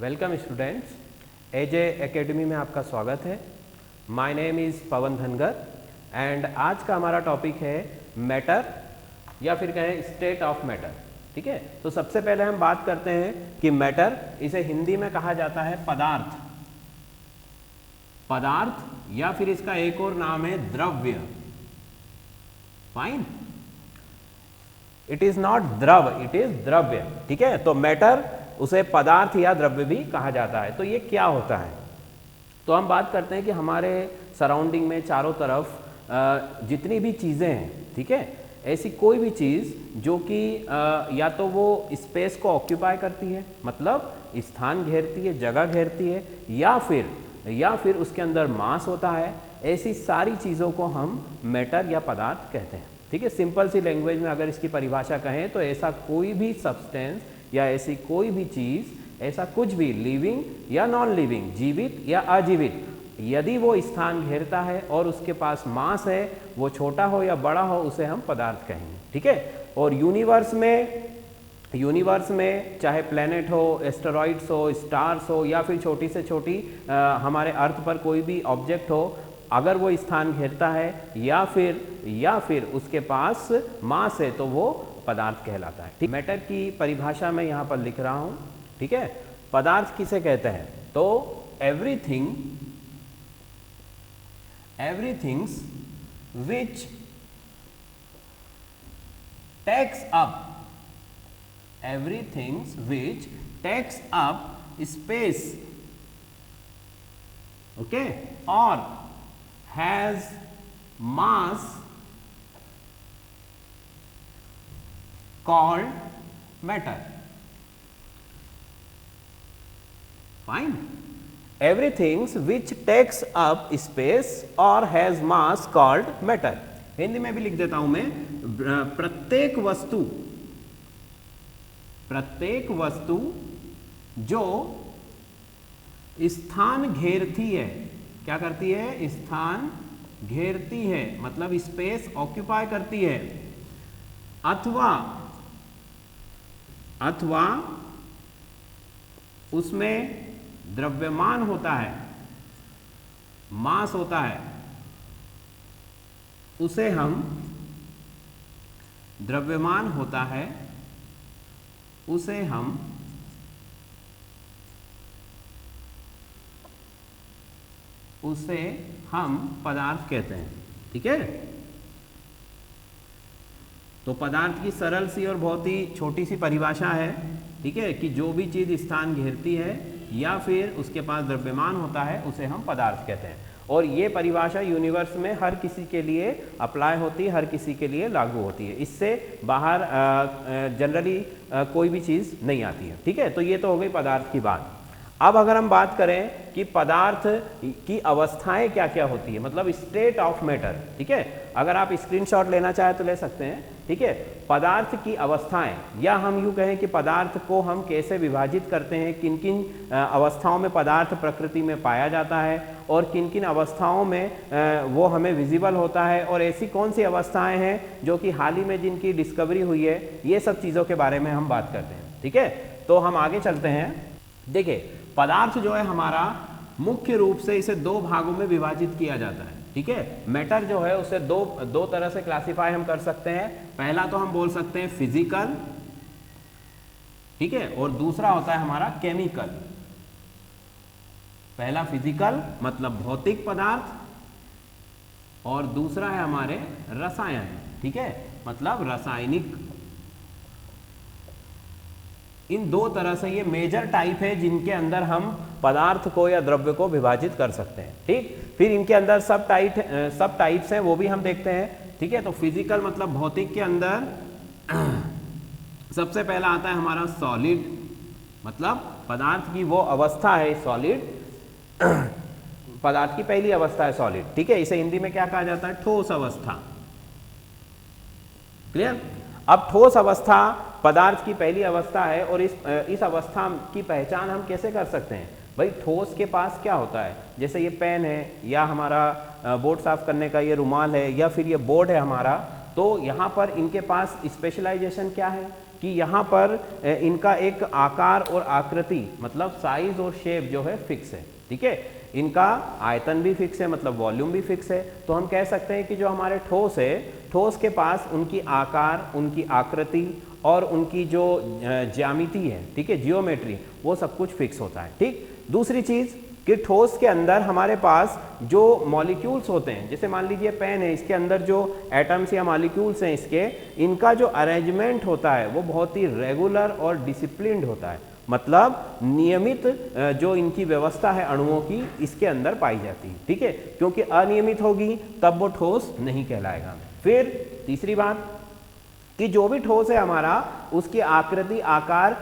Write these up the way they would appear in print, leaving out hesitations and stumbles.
Welcome students, एजे academy में आपका स्वागत है। My name is Pawan Dhangar and आज का हमारा टॉपिक है मैटर या फिर कहें स्टेट ऑफ मैटर। ठीक है, तो सबसे पहले हम बात करते हैं कि मैटर, इसे हिंदी में कहा जाता है पदार्थ। पदार्थ या फिर इसका एक और नाम है द्रव्य। फाइन, इट इज नॉट द्रव, इट इज द्रव्य। ठीक है, तो मैटर उसे पदार्थ या द्रव्य भी कहा जाता है। तो ये क्या होता है? तो हम बात करते हैं कि हमारे सराउंडिंग में चारों तरफ जितनी भी चीज़ें हैं, ठीक है, ऐसी कोई भी चीज़ जो कि या तो वो स्पेस को ऑक्यूपाई करती है, मतलब स्थान घेरती है, जगह घेरती है, या फिर उसके अंदर मास होता है, ऐसी सारी चीज़ों को हम मैटर या पदार्थ कहते हैं। ठीक है, सिंपल सी लैंग्वेज में अगर इसकी परिभाषा कहें तो ऐसा कोई भी सब्सटेंस या ऐसी कोई भी चीज़, ऐसा कुछ भी लिविंग या नॉन लिविंग, जीवित या अजीवित, यदि वो स्थान घेरता है और उसके पास मास है, वो छोटा हो या बड़ा हो, उसे हम पदार्थ कहेंगे। ठीक है, और यूनिवर्स में चाहे प्लेनेट हो, एस्टेरॉइड्स हो, स्टार्स हो, या फिर छोटी से छोटी हमारे अर्थ पर कोई भी ऑब्जेक्ट हो, अगर वो स्थान घेरता है या फिर उसके पास मास है तो वो पदार्थ कहलाता है। ठीक, मैटर की परिभाषा मैं यहाँ पर लिख रहा हूँ। ठीक है, पदार्थ किसे कहते हैं? तो everythings which takes up space, okay, और has mass called matter. Fine. Everything which takes up space or has mass called matter. Hindi में भी लिख देता हूं मैं, प्रत्येक वस्तु जो स्थान घेरती है, क्या करती है? स्थान घेरती है, मतलब स्पेस ऑक्यूपाई करती है, अथवा उसमें द्रव्यमान होता है, मास होता है, उसे हम द्रव्यमान होता है, उसे हम पदार्थ कहते हैं। ठीक है, तो पदार्थ की सरल सी और बहुत ही छोटी सी परिभाषा है। ठीक है, कि जो भी चीज़ स्थान घेरती है या फिर उसके पास द्रव्यमान होता है, उसे हम पदार्थ कहते हैं। और ये परिभाषा यूनिवर्स में हर किसी के लिए अप्लाई होती है, हर किसी के लिए लागू होती है। इससे बाहर जनरली कोई भी चीज़ नहीं आती है। ठीक है, तो ये तो हो गई पदार्थ की बात। अब अगर हम बात करें कि पदार्थ की अवस्थाएं क्या क्या होती है, मतलब स्टेट ऑफ मैटर। ठीक है, अगर आप स्क्रीनशॉट लेना चाहें तो ले सकते हैं। ठीक है, पदार्थ की अवस्थाएं, या हम यूँ कहें कि पदार्थ को हम कैसे विभाजित करते हैं, किन किन अवस्थाओं में पदार्थ प्रकृति में पाया जाता है और किन किन अवस्थाओं में वो हमें विजिबल होता है, और ऐसी कौन सी अवस्थाएं हैं जो कि हाल ही में जिनकी डिस्कवरी हुई है, ये सब चीज़ों के बारे में हम बात करते हैं। ठीक है, तो हम आगे चलते हैं। देखिए, पदार्थ जो है हमारा मुख्य रूप से इसे दो भागों में विभाजित किया जाता है। ठीक है, मैटर जो है उसे दो तरह से क्लासिफाई हम कर सकते हैं। पहला तो हम बोल सकते हैं फिजिकल, ठीक है, और दूसरा होता है हमारा केमिकल। पहला फिजिकल मतलब भौतिक पदार्थ, और दूसरा है हमारे रसायन। ठीक है, मतलब रासायनिक। इन दो तरह से ये मेजर टाइप है जिनके अंदर हम पदार्थ को या द्रव्य को विभाजित कर सकते हैं। ठीक, फिर इनके अंदर सब टाइप्स हैं, वो भी हम देखते हैं। ठीक है, तो फिजिकल मतलब भौतिक के अंदर सबसे पहला आता है हमारा सॉलिड, मतलब पदार्थ की वो अवस्था है सॉलिड, पदार्थ की पहली अवस्था है सॉलिड। ठीक है, इसे हिंदी में क्या कहा जाता है? ठोस अवस्था। क्लियर? अब ठोस अवस्था पदार्थ की पहली अवस्था है, और इस अवस्था की पहचान हम कैसे कर सकते हैं? भाई, ठोस के पास क्या होता है? जैसे ये पेन है, या हमारा बोर्ड साफ करने का ये रुमाल है, या फिर ये बोर्ड है हमारा, तो यहाँ पर इनके पास स्पेशलाइजेशन क्या है? कि यहाँ पर इनका एक आकार और आकृति मतलब साइज और शेप जो है फिक्स है, ठीक है। इनका आयतन भी फिक्स है मतलब वॉल्यूम भी फिक्स है। तो हम कह सकते हैं कि जो हमारे ठोस है, ठोस के पास उनकी आकार, उनकी आकृति और उनकी जो ज्यामिति है, ठीक है, जियोमेट्री, वो सब कुछ फिक्स होता है, ठीक। दूसरी चीज़ कि ठोस के अंदर हमारे पास जो मॉलिक्यूल्स होते हैं, जैसे मान लीजिए पेन है, इसके अंदर जो एटम्स या मॉलिक्यूल्स हैं इसके, इनका जो अरेंजमेंट होता है वो बहुत ही रेगुलर और डिसिप्लिन्ड होता है, मतलब नियमित जो इनकी व्यवस्था है अणुओं की इसके अंदर पाई जाती है, ठीक है। क्योंकि अनियमित होगी तब वो ठोस नहीं कहलाएगा। फिर तीसरी बात कि जो भी ठोस है हमारा, उसकी आकृति, आकार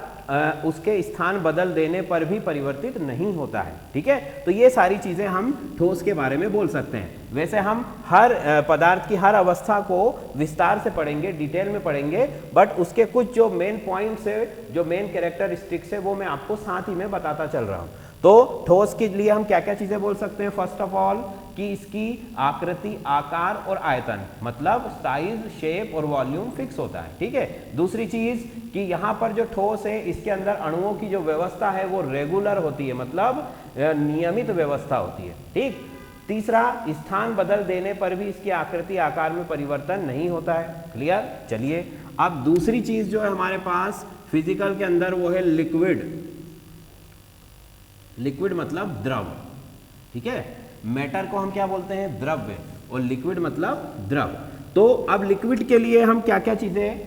उसके स्थान बदल देने पर भी परिवर्तित नहीं होता है, ठीक है। तो ये सारी चीजें हम ठोस के बारे में बोल सकते हैं। वैसे हम हर पदार्थ की हर अवस्था को विस्तार से पढ़ेंगे, डिटेल में पढ़ेंगे, बट उसके कुछ जो मेन पॉइंट्स है, जो मेन कैरेक्टरिस्टिक्स है, वो मैं आपको साथ ही में बताता चल रहा हूँ। तो ठोस के लिए हम क्या क्या चीजें बोल सकते हैं? फर्स्ट ऑफ ऑल कि इसकी आकृति, आकार और आयतन मतलब साइज, शेप और वॉल्यूम फिक्स होता है, ठीक है। दूसरी चीज कि यहाँ पर जो ठोस है इसके अंदर अणुओं की जो व्यवस्था है वो रेगुलर होती है, मतलब नियमित व्यवस्था होती है, ठीक। तीसरा, स्थान बदल देने पर भी इसकी आकृति, आकार में परिवर्तन नहीं होता है। क्लियर? चलिए अब दूसरी चीज जो है हमारे पास फिजिकल के अंदर वो है लिक्विड। लिक्विड मतलब द्रव, ठीक है। मैटर को हम क्या बोलते हैं? द्रव्य, और लिक्विड मतलब द्रव। तो अब लिक्विड के लिए हम क्या क्या चीजें,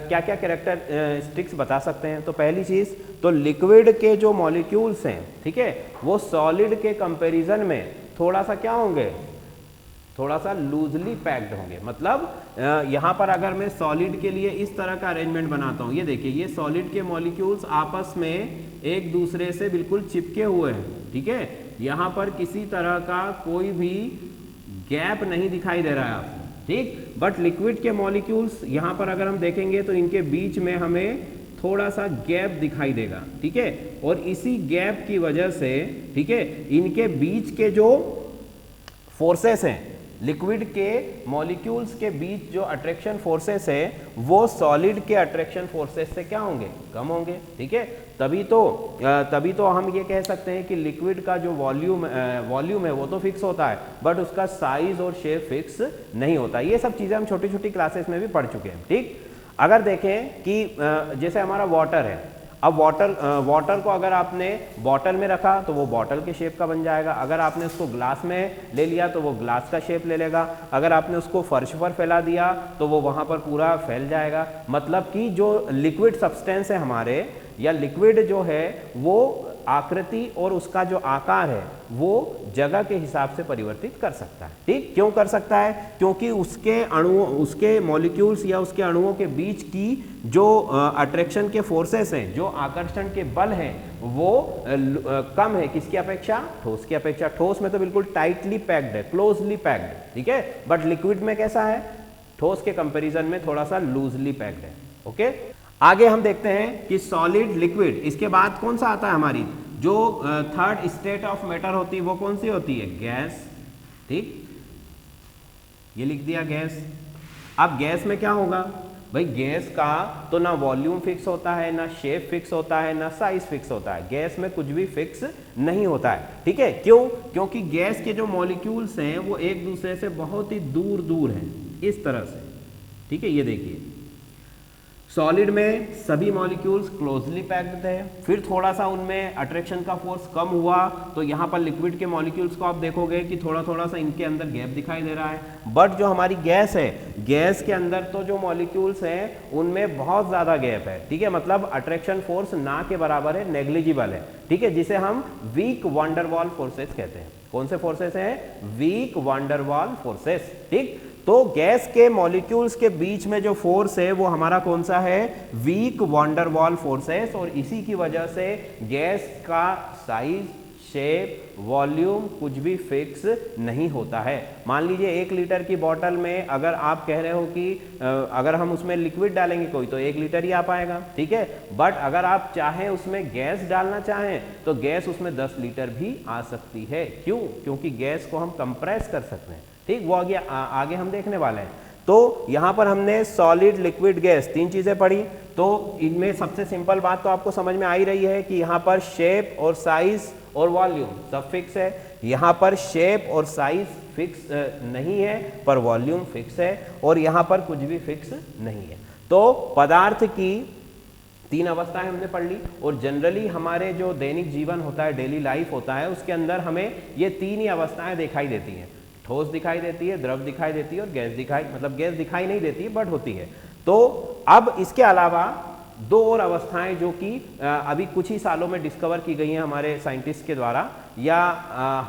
क्या क्या कैरेक्टरिस्टिक्स बता सकते हैं? तो पहली चीज तो लिक्विड के जो मॉलिक्यूल्स हैं, ठीक है, वो सॉलिड के कंपैरिजन में थोड़ा सा क्या होंगे? थोड़ा सा लूजली पैक्ड होंगे। मतलब यहाँ पर अगर मैं सॉलिड के लिए इस तरह का अरेंजमेंट बनाता हूँ, ये देखिए, ये सॉलिड के मॉलिक्यूल्स आपस में एक दूसरे से बिल्कुल चिपके हुए हैं, ठीक है। यहाँ पर किसी तरह का कोई भी गैप नहीं दिखाई दे रहा है आपको, ठीक। बट लिक्विड के मॉलिक्यूल्स यहाँ पर अगर हम देखेंगे तो इनके बीच में हमें थोड़ा सा गैप दिखाई देगा, ठीक है। और इसी गैप की वजह से, ठीक है, इनके बीच के जो फोर्सेस हैं, लिक्विड के मॉलिक्यूल्स के बीच जो अट्रैक्शन फोर्सेस है वो सॉलिड के अट्रैक्शन फोर्सेस से क्या होंगे? कम होंगे, ठीक है। तभी तो हम ये कह सकते हैं कि लिक्विड का जो वॉल्यूम है वो तो फिक्स होता है, बट उसका साइज और शेप फिक्स नहीं होता। ये सब चीज़ें हम छोटी छोटी क्लासेस में भी पढ़ चुके हैं, ठीक। अगर देखें कि जैसे हमारा वाटर है, अब वाटर को अगर आपने बॉटल में रखा तो वो बॉटल के शेप का बन जाएगा। अगर आपने उसको ग्लास में ले लिया तो वो ग्लास का शेप ले लेगा। अगर आपने उसको फर्श पर फैला दिया तो वो वहाँ पर पूरा फैल जाएगा। मतलब कि जो लिक्विड सब्सटेंस है हमारे, या लिक्विड जो है वो आकृति और उसका जो आकार है वो जगह के हिसाब से परिवर्तित कर सकता है, ठीक। क्यों कर सकता है? क्योंकि उसके अणुओं, उसके मॉलिक्यूल्स या उसके अणुओं के बीच की जो अट्रैक्शन के फोर्सेस हैं, जो आकर्षण के बल हैं, वो कम है किसकी अपेक्षा? ठोस की अपेक्षा। ठोस में तो बिल्कुल टाइटली पैक्ड है, क्लोजली पैक्ड, ठीक है। बट लिक्विड में कैसा है? ठोस के कंपेरिजन में थोड़ा सा लूजली पैक्ड है, ओके। आगे हम देखते हैं कि सॉलिड, लिक्विड, इसके बाद कौन सा आता है? हमारी जो थर्ड स्टेट ऑफ मैटर होती है वो कौन सी होती है? गैस, ठीक। ये लिख दिया गैस। अब गैस में क्या होगा भाई? गैस का तो ना वॉल्यूम फिक्स होता है, ना शेप फिक्स होता है, ना साइज फिक्स होता है। गैस में कुछ भी फिक्स नहीं होता है, ठीक है। क्यों? क्योंकि गैस के जो मॉलिक्यूल्स हैं वो एक दूसरे से बहुत ही दूर दूर हैं, इस तरह से, ठीक है। ये देखिए, सॉलिड में सभी मॉलिक्यूल्स क्लोजली पैक्ड थे, फिर थोड़ा सा उनमें अट्रैक्शन का फोर्स कम हुआ तो यहाँ पर लिक्विड के मॉलिक्यूल्स को आप देखोगे कि थोड़ा थोड़ा सा इनके अंदर गैप दिखाई दे रहा है। बट जो हमारी गैस है, गैस के अंदर तो जो मॉलिक्यूल्स हैं उनमें बहुत ज़्यादा गैप है, ठीक है। मतलब अट्रैक्शन फोर्स ना के बराबर है, नेग्लिजिबल है, ठीक है, जिसे हम वीक वंडरवॉल फोर्सेस कहते हैं। कौन से फोर्सेस हैं? वीक वंडरवॉल फोर्सेस, ठीक। तो गैस के मॉलिक्यूल्स के बीच में जो फोर्स है वो हमारा कौन सा है? Weak van der Waals forces. और इसी की वजह से गैस का साइज, शेप, वॉल्यूम कुछ भी फिक्स नहीं होता है। मान लीजिए 1 लीटर की बोतल में अगर आप कह रहे हो कि अगर हम उसमें लिक्विड डालेंगे कोई तो 1 लीटर ही आ पाएगा, ठीक है। बट अगर आप चाहें उसमें गैस डालना चाहें तो गैस उसमें 10 लीटर भी आ सकती है। क्यों? क्योंकि गैस को हम कंप्रेस कर सकते हैं, ठीक। वो आगे हम देखने वाले हैं। तो यहाँ पर हमने सॉलिड, लिक्विड, गैस 3 चीजें पढ़ी। तो इनमें सबसे सिंपल बात तो आपको समझ में आ ही रही है कि यहाँ पर शेप और साइज और वॉल्यूम सब फिक्स है। यहाँ पर शेप और साइज फिक्स नहीं है पर वॉल्यूम फिक्स है, और यहाँ पर कुछ भी फिक्स नहीं है। तो पदार्थ की 3 अवस्थाएं हमने पढ़ ली, और जनरली हमारे जो दैनिक जीवन होता है, डेली लाइफ होता है, उसके अंदर हमें ये 3 ही अवस्थाएं दिखाई देती हैं। ठोस दिखाई देती है, द्रव दिखाई देती है, और गैस गैस दिखाई नहीं देती है बट होती है। तो अब इसके अलावा 2 और अवस्थाएं जो कि अभी कुछ ही सालों में डिस्कवर की गई हैं हमारे साइंटिस्ट के द्वारा, या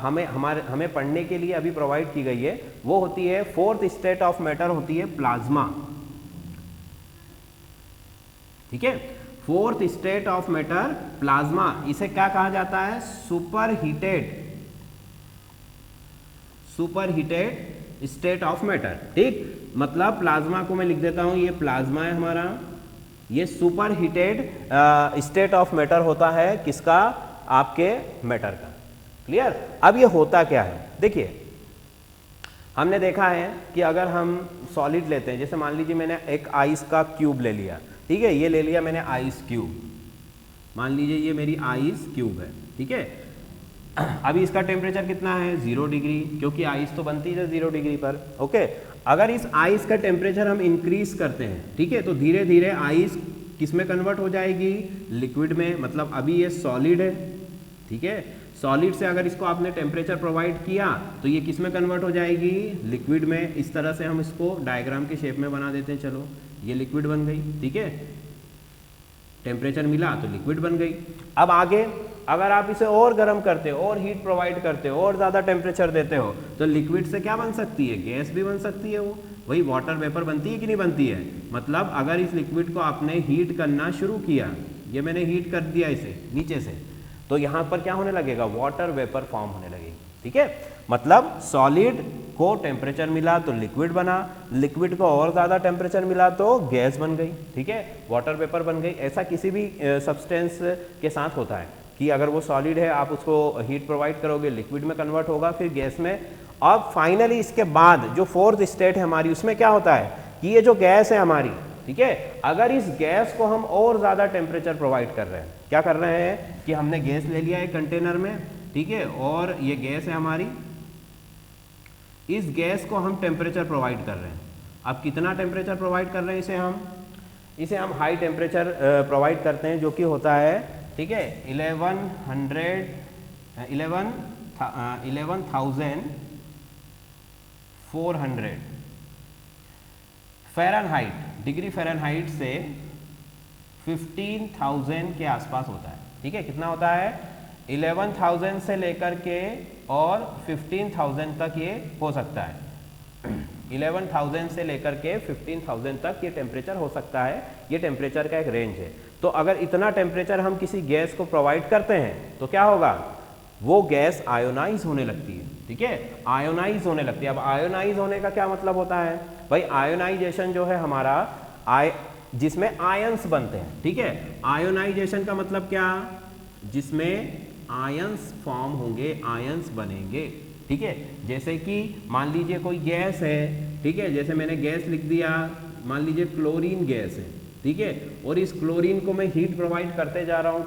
हमें पढ़ने के लिए अभी प्रोवाइड की गई है। वो होती है 4th स्टेट ऑफ मैटर, होती है प्लाज्मा। ठीक है, 4th state of matter plasma. इसे क्या कहा जाता है? Super heated state of matter. ठीक, मतलब प्लाज्मा को मैं लिख देता हूं, ये प्लाज्मा है हमारा, ये super heated state of matter होता है। किसका? आपके मैटर का। क्लियर? अब ये होता क्या है? देखिए, हमने देखा है कि अगर हम सॉलिड लेते हैं, जैसे मान लीजिए मैंने एक आइस का क्यूब ले लिया, ठीक है, ये ले लिया मैंने आइस क्यूब, मान लीजिए ये मेरी आइस क्यूब है। ठीक है, अभी इसका टेम्परेचर कितना है? 0 डिग्री, क्योंकि आइस तो बनती है 0 डिग्री पर। ओके, अगर इस आइस का टेम्परेचर हम इंक्रीज करते हैं, ठीक है, तो धीरे धीरे आइस किस में कन्वर्ट हो जाएगी? लिक्विड में। मतलब अभी ये सॉलिड है, ठीक है, सॉलिड से अगर इसको आपने टेम्परेचर प्रोवाइड किया तो ये किस में कन्वर्ट हो जाएगी? लिक्विड में। इस तरह से हम इसको डायग्राम के शेप में बना देते हैं। चलो, ये लिक्विड बन गई। ठीक है, टेम्परेचर मिला तो लिक्विड बन गई। अब आगे अगर आप इसे और गर्म करते हो, और हीट प्रोवाइड करते हो, और ज़्यादा टेम्परेचर देते हो, तो लिक्विड से क्या बन सकती है? गैस भी बन सकती है। वो वही वाटर वेपर बनती है कि नहीं बनती है? मतलब अगर इस लिक्विड को आपने हीट करना शुरू किया, ये मैंने हीट कर दिया इसे नीचे से, तो यहाँ पर क्या होने लगेगा? वाटर वेपर फॉर्म होने लगेगी। ठीक है, मतलब सॉलिड को टेम्परेचर मिला तो लिक्विड बना, लिक्विड को और ज़्यादा टेम्परेचर मिला तो गैस बन गई। ठीक है, वाटर वेपर बन गई। ऐसा किसी भी सब्सटेंस के साथ होता है कि अगर वो सॉलिड है, आप उसको हीट प्रोवाइड करोगे, लिक्विड में कन्वर्ट होगा, फिर गैस में। अब फाइनली इसके बाद जो 4th स्टेट है हमारी, उसमें क्या होता है कि ये जो गैस है हमारी, ठीक है, अगर इस गैस को हम और ज़्यादा टेम्परेचर प्रोवाइड कर रहे हैं, क्या कर रहे हैं कि हमने गैस ले लिया है कंटेनर में, ठीक है, और ये गैस है हमारी, इस गैस को हम टेम्परेचर प्रोवाइड कर रहे हैं। अब कितना टेम्परेचर प्रोवाइड कर रहे हैं? इसे हम हाई टेम्परेचर प्रोवाइड करते हैं, जो कि होता है, ठीक है, 11,400 फ़ारेनहाइट, डिग्री फ़ारेनहाइट से 15,000 के आसपास होता है। ठीक है, कितना होता है? 11,000 से लेकर के और 15,000 तक ये हो सकता है। 11,000 से लेकर के 15,000 तक ये टेम्परेचर हो सकता है। ये टेम्परेचर का एक रेंज है। तो अगर इतना टेम्परेचर हम किसी गैस को प्रोवाइड करते हैं तो क्या होगा? वो गैस आयोनाइज होने लगती है। ठीक है, आयोनाइज होने लगती है। अब आयोनाइज होने का क्या मतलब होता है भाई? आयोनाइजेशन जो है हमारा जिसमें आयंस बनते हैं। ठीक है, आयोनाइजेशन का मतलब क्या? जिसमें आयंस फॉर्म होंगे, आयंस बनेंगे। ठीक है, जैसे कि मान लीजिए कोई गैस है, ठीक है, जैसे मैंने गैस लिख दिया, मान लीजिए क्लोरीन गैस है, ठीक है, और इस क्लोरीन को मैं हीट प्रोवाइड करते जा रहा हूँ,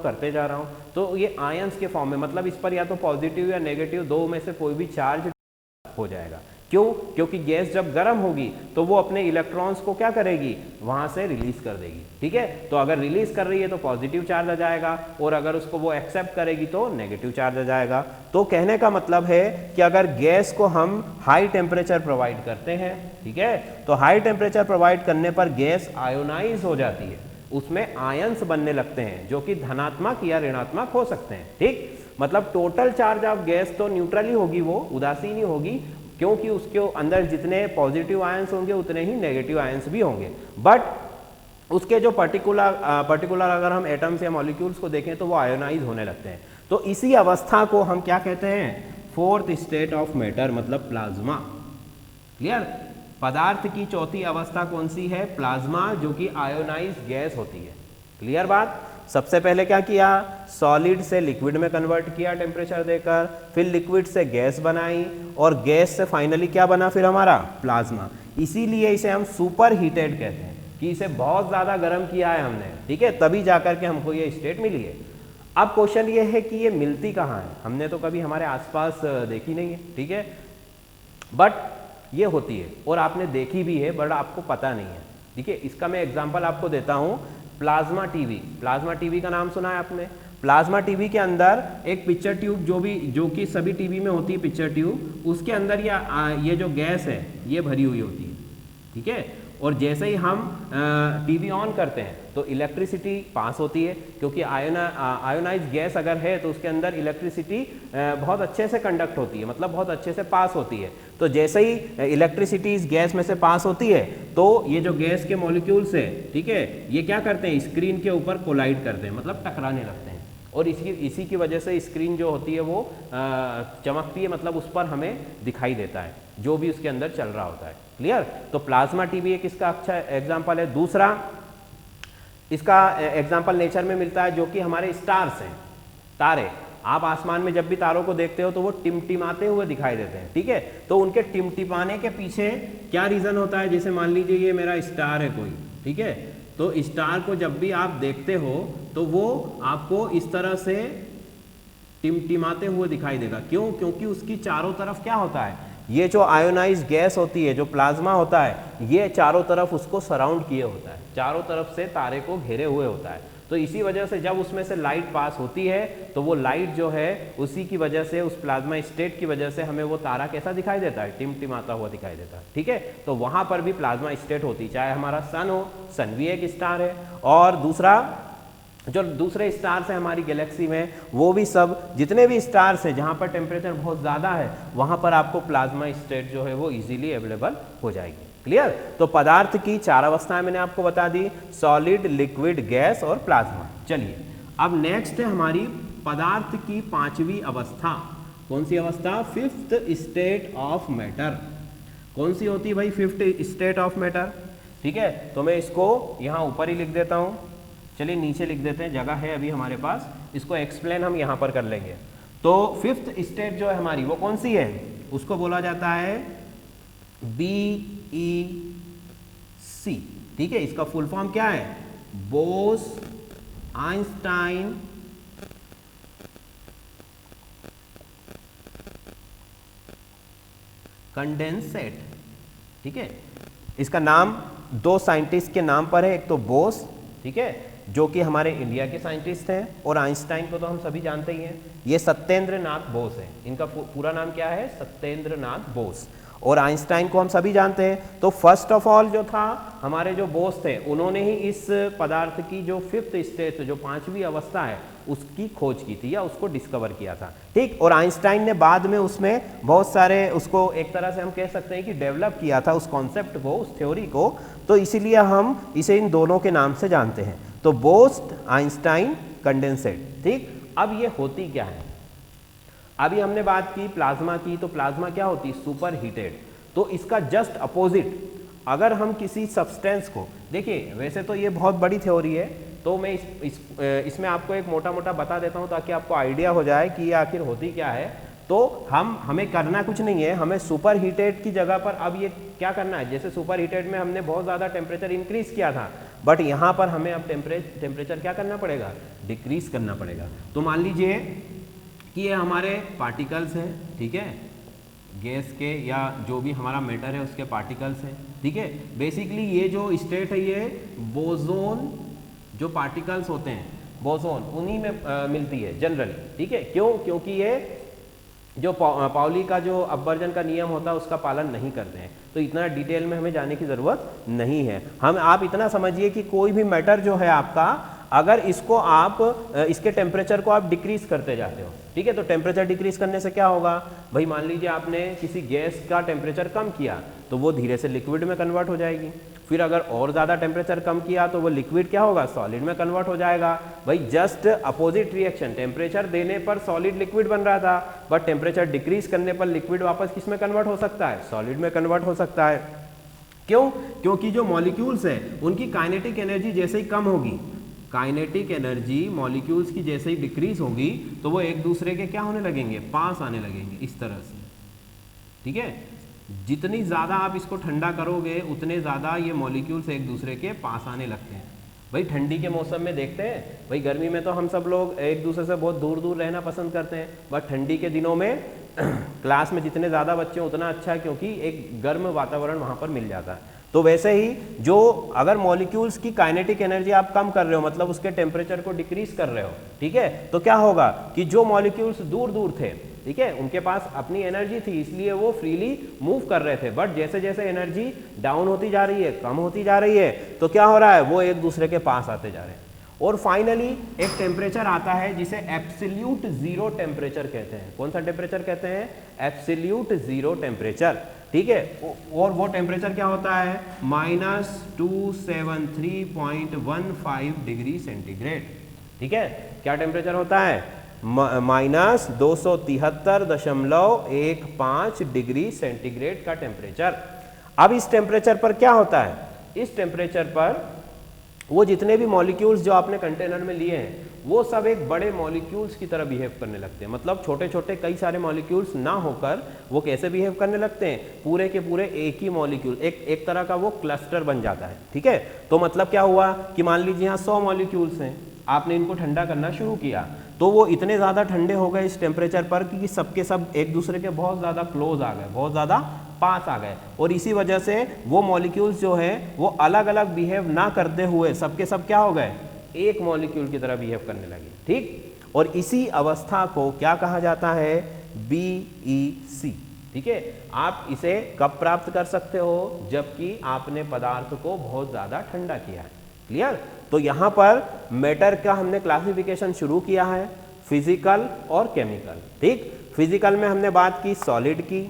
तो ये आयंस के फॉर्म में, मतलब इस पर या तो पॉजिटिव या नेगेटिव, दो में से कोई भी चार्ज हो जाएगा। क्यों? क्योंकि गैस जब गर्म होगी तो वो अपने इलेक्ट्रॉन्स को क्या करेगी? वहां से रिलीज कर देगी। ठीक है, तो अगर रिलीज कर रही है तो पॉजिटिव चार्ज आ जाएगा, और अगर उसको वो एक्सेप्ट करेगी तो नेगेटिव चार्ज आ जाएगा। तो कहने का मतलब है कि अगर गैस को हम हाई टेम्परेचर प्रोवाइड करते हैं, ठीक है, तो हाई टेम्परेचर प्रोवाइड करने पर गैस आयोनाइज हो जाती है, उसमें आयंस बनने लगते हैं जो कि धनात्मक या ऋणात्मक हो सकते हैं। ठीक, मतलब टोटल चार्ज ऑफ गैस तो न्यूट्रल ही होगी, वो उदासीन ही होगी, क्योंकि उसके अंदर जितने पॉजिटिव आयंस होंगे उतने ही नेगेटिव आयंस भी होंगे। बट उसके जो पर्टिकुलर अगर हम एटम्स या मॉलिक्यूल्स को देखें तो वो आयोनाइज होने लगते हैं। तो इसी अवस्था को हम क्या कहते हैं? 4th स्टेट ऑफ मैटर, मतलब प्लाज्मा। क्लियर? पदार्थ की चौथी अवस्था कौन सी है? प्लाज्मा, जो कि आयोनाइज गैस होती है। क्लियर बात? सबसे पहले क्या किया, सॉलिड से लिक्विड में कन्वर्ट किया टेम्परेचर देकर, फिर लिक्विड से गैस बनाई और गैस से फाइनली क्या बना फिर हमारा प्लाज्मा। इसीलिए इसे हम सुपर हीटेड कहते हैं कि इसे बहुत ज़्यादा गर्म किया है हमने, ठीक है, तभी जाकर के हमको ये स्टेट मिली है। अब क्वेश्चन ये है कि ये मिलती कहाँ है, हमने तो कभी हमारे आसपास देखी नहीं है, ठीक है, बट ये होती है और आपने देखी भी है बट आपको पता नहीं है, ठीक है। इसका मैं एग्जांपल आपको देता हूँ, प्लाज्मा टीवी। प्लाज्मा टीवी का नाम सुना है आपने? प्लाज्मा टीवी के अंदर एक पिक्चर ट्यूब जो कि सभी टीवी में होती है पिक्चर ट्यूब, उसके अंदर ये जो गैस है ये भरी हुई होती है, ठीक है। और जैसे ही हम टीवी ऑन करते हैं तो इलेक्ट्रिसिटी पास होती है, क्योंकि आयोनाइज गैस अगर है तो उसके अंदर इलेक्ट्रिसिटी बहुत अच्छे से कंडक्ट होती है, मतलब बहुत अच्छे से पास होती है। तो जैसे ही इलेक्ट्रिसिटी इस गैस में से पास होती है तो ये जो गैस के मॉलिक्यूल्स है, ठीक है, ये क्या करते हैं, स्क्रीन के ऊपर कोलाइड करते हैं, मतलब टकराने लगते हैं, और इसी की वजह से स्क्रीन जो होती है वो चमकती है, मतलब उस पर हमें दिखाई देता है जो भी उसके अंदर चल रहा होता है। क्लियर? तो प्लाज्मा टीवी एक इसका अच्छा एग्जांपल है। दूसरा इसका एग्जांपल नेचर में मिलता है जो कि हमारे स्टार्स हैं, तारे। आप आसमान में जब भी तारों को देखते हो तो वो टिमटिमाते हुए दिखाई देते हैं, ठीक है। तो उनके टिमटिमाने के पीछे क्या रीजन होता है, जैसे मान लीजिए ये मेरा स्टार है कोई, ठीक है, तो स्टार को जब भी आप देखते हो तो वो आपको इस तरह से टिमटिमाते हुए दिखाई देगा। क्यों? क्योंकि उसकी चारों तरफ क्या होता है, ये जो आयोनाइज गैस होती है, जो प्लाज्मा होता है, ये चारों तरफ उसको सराउंड किए होता है, चारों तरफ से तारे को घेरे हुए होता है। तो इसी वजह से जब उसमें से लाइट पास होती है तो वो लाइट जो है उसी की वजह से, उस प्लाज्मा स्टेट की वजह से हमें वो तारा कैसा दिखाई देता है, टिमटिमाता हुआ दिखाई देता है, ठीक है। तो वहां पर भी प्लाज्मा स्टेट होती है, चाहे हमारा सन हो, सन भी एक स्टार है, और दूसरा जो दूसरे स्टार्स हैं हमारी गैलेक्सी में, वो भी सब जितने भी स्टार्स हैं जहाँ पर टेम्परेचर बहुत ज़्यादा है वहाँ पर आपको प्लाज्मा स्टेट जो है वो इजीली अवेलेबल हो जाएगी। क्लियर? तो पदार्थ की चार अवस्थाएं मैंने आपको बता दी, सॉलिड, लिक्विड, गैस और प्लाज्मा। चलिए अब नेक्स्ट है हमारी पदार्थ की पांचवी अवस्था। कौन सी अवस्था? Fifth state of matter. कौन सी होती है भाई फिफ्थ स्टेट ऑफ मैटर? ठीक है, तो मैं इसको यहाँ ऊपर ही लिख देता हूँ, चलिए नीचे लिख देते हैं, जगह है अभी हमारे पास, इसको एक्सप्लेन हम यहाँ पर कर लेंगे। तो फिफ्थ स्टेट जो है हमारी वो कौन सी है, उसको बोला जाता है BEC, ठीक है। इसका फुल फॉर्म क्या है? बोस आइंस्टाइन कंडेंसेट, ठीक है। इसका नाम दो साइंटिस्ट के नाम पर है, एक तो बोस, ठीक है, जो कि हमारे इंडिया के साइंटिस्ट हैं, और आइंस्टाइन को तो हम सभी जानते ही हैं, ये सत्येंद्र नाथ बोस है। इनका पूरा नाम क्या है? सत्येंद्र नाथ बोस। और आइंस्टाइन को हम सभी जानते हैं। तो फर्स्ट ऑफ ऑल जो था, हमारे जो बोस थे, उन्होंने ही इस पदार्थ की जो फिफ्थ स्टेट, जो पांचवी अवस्था है, उसकी खोज की थी या उसको डिस्कवर किया था, ठीक। और आइंस्टाइन ने बाद में उसमें बहुत सारे, उसको एक तरह से हम कह सकते हैं कि डेवलप किया था उस कॉन्सेप्ट को, उस थ्योरी को, तो इसीलिए हम इसे इन दोनों के नाम से जानते हैं। तो बोस, आइंस्टाइन, कंडेंसेट, ठीक। अब ये होती क्या है? अभी हमने बात की प्लाज्मा की, तो प्लाज्मा क्या होती है? Super heated. तो इसका जस्ट अपोजिट, अगर हम किसी सब्सटेंस को देखिए, वैसे तो ये बहुत बड़ी थ्योरी है, तो मैं इसमें आपको एक मोटा मोटा बता देता हूँ ताकि आपको आइडिया हो जाए कि ये आखिर होती क्या है। तो हमें करना कुछ नहीं है, हमें सुपर हीटेड की जगह पर अब ये क्या करना है, जैसे सुपर हीटेड में हमने बहुत ज़्यादा टेम्परेचर इंक्रीज किया था, बट यहाँ पर हमें अब टेम्परेचर क्या करना पड़ेगा? डिक्रीज करना पड़ेगा। तो मान लीजिए कि ये हमारे पार्टिकल्स हैं, ठीक है, गैस के या जो भी हमारा मैटर है उसके पार्टिकल्स हैं, ठीक है। बेसिकली ये जो स्टेट है ये बोसोन, जो पार्टिकल्स होते हैं बोसोन, उन्हीं में मिलती है जनरली, ठीक है। क्यों? क्योंकि ये जो पाउली का जो अपवर्जन का नियम होता है उसका पालन नहीं करते हैं। तो इतना डिटेल में हमें जाने की ज़रूरत नहीं है। आप इतना समझिए कि कोई भी मैटर जो है आपका, अगर इसको आप इसके टेम्परेचर को आप डिक्रीज करते जाते हो, ठीक है, तो टेम्परेचर डिक्रीज करने से क्या होगा भाई? मान लीजिए आपने किसी गैस का टेम्परेचर कम किया तो वो धीरे से लिक्विड में कन्वर्ट हो जाएगी, फिर अगर और ज़्यादा टेम्परेचर कम किया तो वो लिक्विड क्या होगा? सॉलिड में कन्वर्ट हो जाएगा। भाई जस्ट अपोजिट रिएक्शन, टेम्परेचर देने पर सॉलिड लिक्विड बन रहा था, बट टेम्परेचर डिक्रीज करने पर लिक्विड वापस किस में कन्वर्ट हो सकता है? सॉलिड में कन्वर्ट हो सकता है। क्यों? क्योंकि जो मॉलिक्यूल्स है उनकी काइनेटिक एनर्जी जैसे ही कम होगी, काइनेटिक एनर्जी मॉलिक्यूल्स की जैसे ही डिक्रीज होगी तो वो एक दूसरे के क्या होने लगेंगे, पास आने लगेंगे, इस तरह से। ठीक है, जितनी ज़्यादा आप इसको ठंडा करोगे उतने ज़्यादा ये मॉलिक्यूल्स एक दूसरे के पास आने लगते हैं। भाई ठंडी के मौसम में देखते हैं, भाई गर्मी में तो हम सब लोग एक दूसरे से बहुत दूर दूर रहना पसंद करते हैं, बट ठंडी के दिनों में क्लास में जितने ज़्यादा बच्चे हैं उतना अच्छा है, क्योंकि एक गर्म वातावरण वहाँ पर मिल जाता है। तो वैसे ही जो अगर मॉलिक्यूल्स की काइनेटिक एनर्जी आप कम कर रहे हो, मतलब उसके टेम्परेचर को डिक्रीज कर रहे हो, ठीक है, तो क्या होगा कि जो मॉलिक्यूल्स दूर दूर थे, ठीक है, उनके पास अपनी एनर्जी थी इसलिए वो फ्रीली मूव कर रहे थे, बट जैसे जैसे एनर्जी डाउन होती जा रही है, कम होती जा रही है, तो क्या हो रहा है, वो एक दूसरे के पास आते जा रहे हैं। और फाइनली एक टेम्परेचर आता है जिसे एब्सोल्यूट जीरो टेम्परेचर कहते हैं। कौन सा टेम्परेचर कहते हैं, एब्सोल्यूट जीरो टेम्परेचर। ठीक है, और वो टेम्परेचर क्या होता है, -273.15 डिग्री सेंटीग्रेड। ठीक है, क्या टेम्परेचर होता है, -273.15 डिग्री सेंटीग्रेड का टेम्परेचर। अब इस टेम्परेचर पर क्या होता है, इस टेम्परेचर पर वो जितने भी मॉलिक्यूल्स जो आपने कंटेनर में लिए हैं वो सब एक बड़े मॉलिक्यूल्स की तरह बिहेव करने लगते हैं। मतलब छोटे छोटे कई सारे मॉलिक्यूल्स ना होकर वो कैसे बिहेव करने लगते हैं, पूरे के पूरे एक ही मॉलिक्यूल, एक तरह का वो क्लस्टर बन जाता है। ठीक है, तो मतलब क्या हुआ कि मान लीजिए यहाँ 100 मॉलिक्यूल्स हैं, आपने इनको ठंडा करना शुरू किया तो वो इतने ज़्यादा ठंडे हो गए इस टेम्परेचर पर कि सबके सब एक दूसरे के बहुत ज़्यादा क्लोज आ गए, बहुत ज़्यादा पास आ गए, और इसी वजह से वो मॉलिक्यूल्स जो है वो अलग अलग बिहेव ना करते हुए सबके सब क्या हो गए, एक मॉलिक्यूल की तरह बिहेव करने लगे। ठीक, और इसी अवस्था को क्या कहा जाता है, BEC। ठीक है, आप इसे कब प्राप्त कर सकते हो, जबकि आपने पदार्थ को बहुत ज़्यादा ठंडा किया है। क्लियर, तो यहाँ पर मैटर का हमने क्लासिफिकेशन शुरू किया है, फिजिकल और केमिकल। ठीक, फिजिकल में हमने बात की सॉलिड की,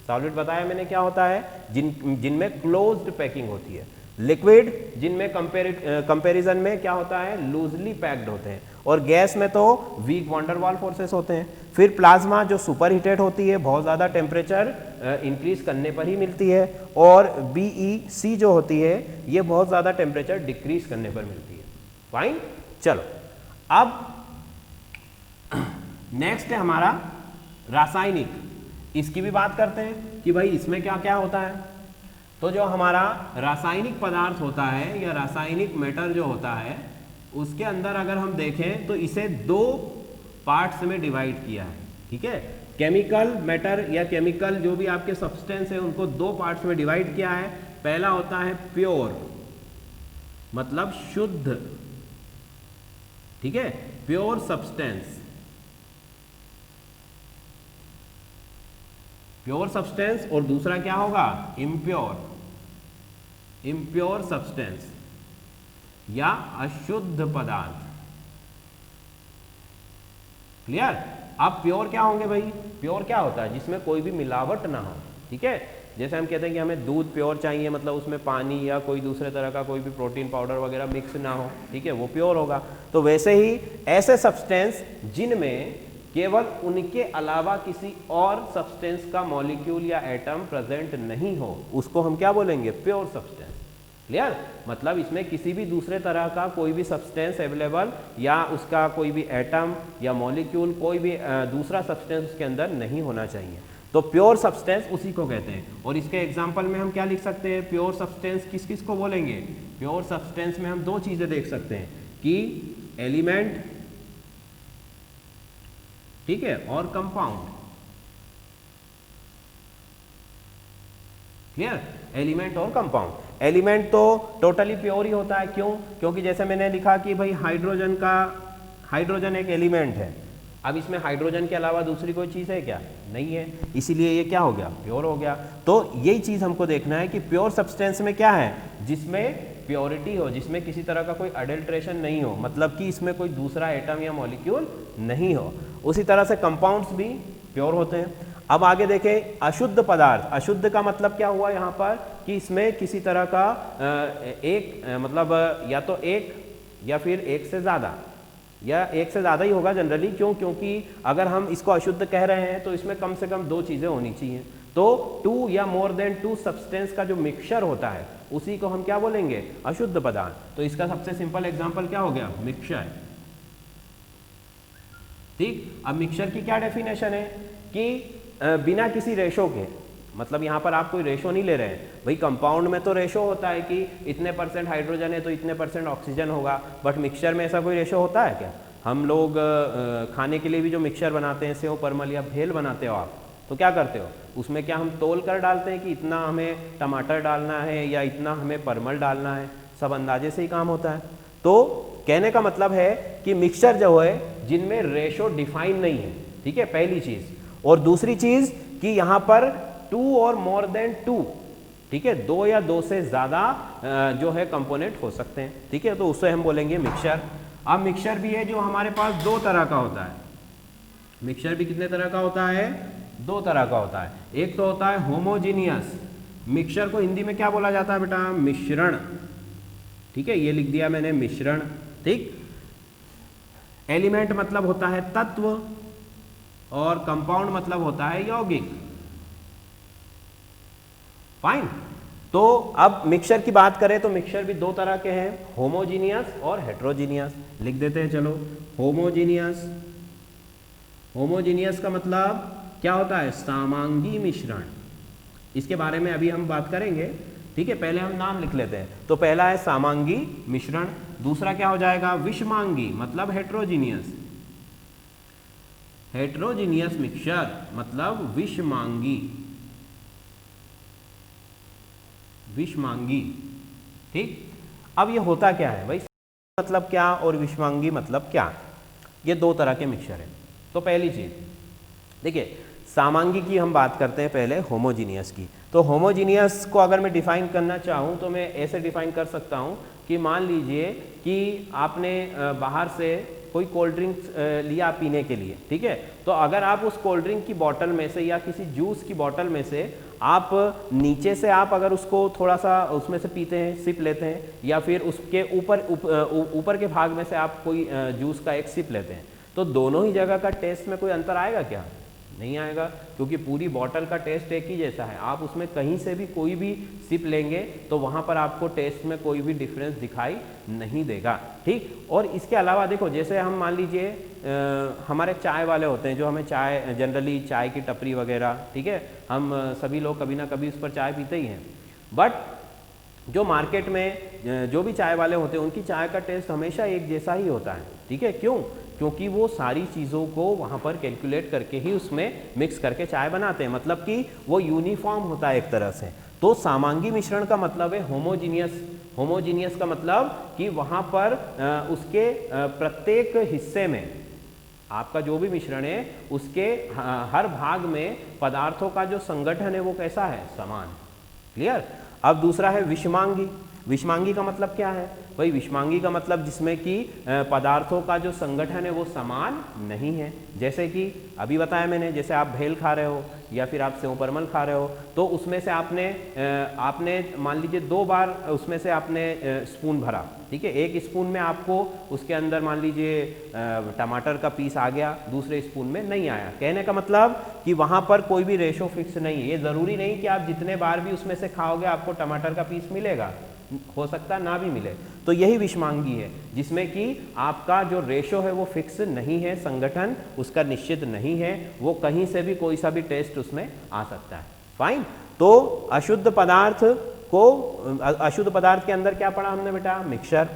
सॉलिड बताया मैंने क्या होता है, जिनमें क्लोज्ड पैकिंग होती है, लिक्विड जिनमें कंपैरिजन में क्या होता है, लूजली पैक्ड होते हैं, और गैस में तो वीक वैन डर वाल फोर्सेस होते हैं। फिर प्लाज्मा जो सुपर हीटेड होती है, बहुत ज़्यादा टेम्परेचर इंक्रीज करने पर ही मिलती है, और BEC जो होती है ये बहुत ज़्यादा टेम्परेचर डिक्रीज करने पर मिलती है। फाइन, चलो अब नेक्स्ट है हमारा रासायनिक, इसकी भी बात करते हैं कि भाई इसमें क्या क्या होता है। तो जो हमारा रासायनिक पदार्थ होता है या रासायनिक मैटर जो होता है, उसके अंदर अगर हम देखें तो इसे 2 पार्ट्स में डिवाइड किया है। ठीक है, केमिकल मैटर या केमिकल जो भी आपके सब्सटेंस है उनको 2 पार्ट्स में डिवाइड किया है। पहला होता है प्योर, मतलब शुद्ध, ठीक है, प्योर सब्सटेंस, प्योर सब्सटेंस, और दूसरा क्या होगा, इम्प्योर, इम्प्योर सब्सटेंस या अशुद्ध पदार्थ। क्लियर, अब प्योर क्या होंगे भाई, प्योर क्या होता है, जिसमें कोई भी मिलावट ना हो। ठीक है, जैसे हम कहते हैं कि हमें दूध प्योर चाहिए, मतलब उसमें पानी या कोई दूसरे तरह का कोई भी प्रोटीन पाउडर वगैरह मिक्स ना हो, ठीक है, वो प्योर होगा। तो वैसे ही ऐसे सब्सटेंस जिनमें केवल उनके अलावा किसी और सब्सटेंस का मॉलिक्यूल या एटम प्रेजेंट नहीं हो, उसको हम क्या बोलेंगे, प्योर सब्सटेंस। क्लियर, मतलब इसमें किसी भी दूसरे तरह का कोई भी सब्सटेंस अवेलेबल या उसका कोई भी एटम या मॉलिक्यूल, कोई भी दूसरा सब्सटेंस उसके अंदर नहीं होना चाहिए। तो प्योर सब्सटेंस उसी को कहते हैं। और इसके एग्जांपल में हम क्या लिख सकते हैं, प्योर सब्सटेंस किस किस को बोलेंगे, प्योर सब्सटेंस में हम 2 चीजें देख सकते हैं कि एलिमेंट, ठीक है, और कंपाउंड। क्लियर, एलिमेंट और कंपाउंड। एलिमेंट तो टोटली प्योर ही होता है, क्यों, क्योंकि जैसे मैंने लिखा कि भाई हाइड्रोजन एक एलिमेंट है। अब इसमें हाइड्रोजन के अलावा दूसरी कोई चीज़ है क्या, नहीं है, इसीलिए ये क्या हो गया, प्योर हो गया। तो यही चीज़ हमको देखना है कि प्योर सब्सटेंस में क्या है, जिसमें प्योरिटी हो, जिसमें किसी तरह का कोई अडल्ट्रेशन नहीं हो, मतलब कि इसमें कोई दूसरा एटम या मॉलिक्यूल नहीं हो। उसी तरह से कंपाउंड्स भी प्योर होते हैं। अब आगे देखें, अशुद्ध पदार्थ। अशुद्ध का मतलब क्या हुआ यहाँ पर कि इसमें किसी तरह का मतलब या तो एक या फिर एक से ज़्यादा, या एक से ज़्यादा ही होगा जनरली। क्यों, क्योंकि अगर हम इसको अशुद्ध कह रहे हैं तो इसमें कम से कम 2 चीज़ें होनी चाहिए। तो 2 या मोर देन 2 सब्सटेंस का जो मिक्सचर होता है उसी को हम क्या बोलेंगे, अशुद्ध पदार्थ। तो इसका सबसे सिंपल एग्जांपल क्या हो गया, मिक्सचर। ठीक, अब मिक्सचर की क्या डेफिनेशन है कि बिना किसी रेशो के, मतलब यहाँ पर आप कोई रेशो नहीं ले रहे हैं भाई। कंपाउंड में तो रेशो होता है कि इतने % हाइड्रोजन है तो इतने % ऑक्सीजन होगा, बट मिक्सचर में ऐसा कोई रेशो होता है क्या? हम लोग खाने के लिए भी जो मिक्सचर बनाते हैं, सेव परमल या भेल बनाते हो आप, तो क्या करते हो, उसमें क्या हम तोल कर डालते हैं कि इतना हमें टमाटर डालना है या इतना हमें परमल डालना है? सब अंदाजे से ही काम होता है। तो कहने का मतलब है कि मिक्सचर जो है जिनमें रेशो डिफाइन नहीं है, ठीक है, पहली चीज। और दूसरी चीज कि यहाँ पर 2 और मोर देन 2, ठीक है, 2 या 2 से ज्यादा जो है कंपोनेंट हो सकते हैं, ठीक है, तो उससे हम बोलेंगे मिक्सचर। अब मिक्सचर भी है जो हमारे पास 2 तरह का होता है। मिक्सचर भी कितने तरह का होता है, 2 तरह का होता है। एक तो होता है होमोजीनियस। मिक्सचर को हिंदी में क्या बोला जाता है बेटा, मिश्रण, ठीक है, ये लिख दिया मैंने मिश्रण। ठीक, एलिमेंट मतलब होता है तत्व और कंपाउंड मतलब होता है यौगिक। फाइन। तो अब मिक्सचर की बात करें तो मिक्सचर भी 2 तरह के हैं, होमोजीनियस और हेट्रोजीनियस। लिख देते हैं, चलो, होमोजीनियस। होमोजीनियस का मतलब क्या होता है, समांगी मिश्रण। इसके बारे में अभी हम बात करेंगे, ठीक है, पहले हम नाम लिख लेते हैं। तो पहला है समांगी मिश्रण, दूसरा क्या हो जाएगा, विषमांगी मतलब हेट्रोजीनियस। हेट्रोजीनियस मिक्सचर मतलब विषमांगी, विषमांगी। ठीक, अब ये होता क्या है भाई, मतलब क्या और विषमांगी मतलब क्या, ये 2 तरह के मिक्सचर हैं। तो पहली चीज देखिए, समांगी की हम बात करते हैं पहले होमोजीनियस की। तो होमोजीनियस को अगर मैं डिफाइन करना चाहूँ तो मैं ऐसे डिफाइन कर सकता हूँ कि मान लीजिए कि आपने बाहर से कोई कोल्ड ड्रिंक लिया पीने के लिए, ठीक है, तो अगर आप उस कोल्ड ड्रिंक की बोतल में से या किसी जूस की बोतल में से आप नीचे से आप अगर उसको थोड़ा सा उसमें से पीते हैं, सिप लेते हैं, या फिर उसके ऊपर के भाग में से आप कोई जूस का एक सिप लेते हैं, तो दोनों ही जगह का टेस्ट में कोई अंतर आएगा क्या? नहीं आएगा, क्योंकि पूरी बॉटल का टेस्ट एक ही जैसा है। आप उसमें कहीं से भी कोई भी सिप लेंगे तो वहाँ पर आपको टेस्ट में कोई भी डिफरेंस दिखाई नहीं देगा। ठीक, और इसके अलावा देखो, जैसे हम मान लीजिए हमारे चाय वाले होते हैं जो हमें चाय, जनरली चाय की टपरी वगैरह, ठीक है, हम सभी लोग कभी ना कभी उस पर चाय पीते ही हैं। बट जो मार्केट में जो भी चाय वाले होते हैं उनकी चाय का टेस्ट हमेशा एक जैसा ही होता है, ठीक है, क्यों? क्योंकि वो सारी चीज़ों को वहाँ पर कैलकुलेट करके ही उसमें मिक्स करके चाय बनाते हैं, मतलब कि वो यूनिफॉर्म होता है एक तरह से। तो समांगी मिश्रण का मतलब है होमोजीनियस। होमोजीनियस का मतलब कि वहाँ पर उसके प्रत्येक हिस्से में आपका जो भी मिश्रण है उसके हर भाग में पदार्थों का जो संगठन है वो कैसा है, समान। क्लियर। अब दूसरा है विषमांगी। विषमांगी का मतलब क्या है भाई? विषमांगी का मतलब जिसमें कि पदार्थों का जो संगठन है वो समान नहीं है। जैसे कि अभी बताया मैंने, जैसे आप भेल खा रहे हो या फिर आप सेव परमल खा रहे हो, तो उसमें से आपने मान लीजिए 2 बार उसमें से आपने स्पून भरा, ठीक है, एक स्पून में आपको उसके अंदर मान लीजिए टमाटर का पीस आ गया, दूसरे स्पून में नहीं आया। कहने का मतलब कि वहाँ पर कोई भी रेशो फिक्स नहीं है। ये ज़रूरी नहीं कि आप जितने बार भी उसमें से खाओगे आपको टमाटर का पीस मिलेगा, हो सकता है ना भी मिले। तो यही विषमांगी है, जिसमें कि आपका जो रेशो है वो फिक्स नहीं है, संगठन उसका निश्चित नहीं है, वो कहीं से भी कोई सा भी टेस्ट उसमें आ सकता है। फाइन। तो अशुद्ध पदार्थ के अंदर क्या पढ़ा हमने बेटा? मिक्सचर।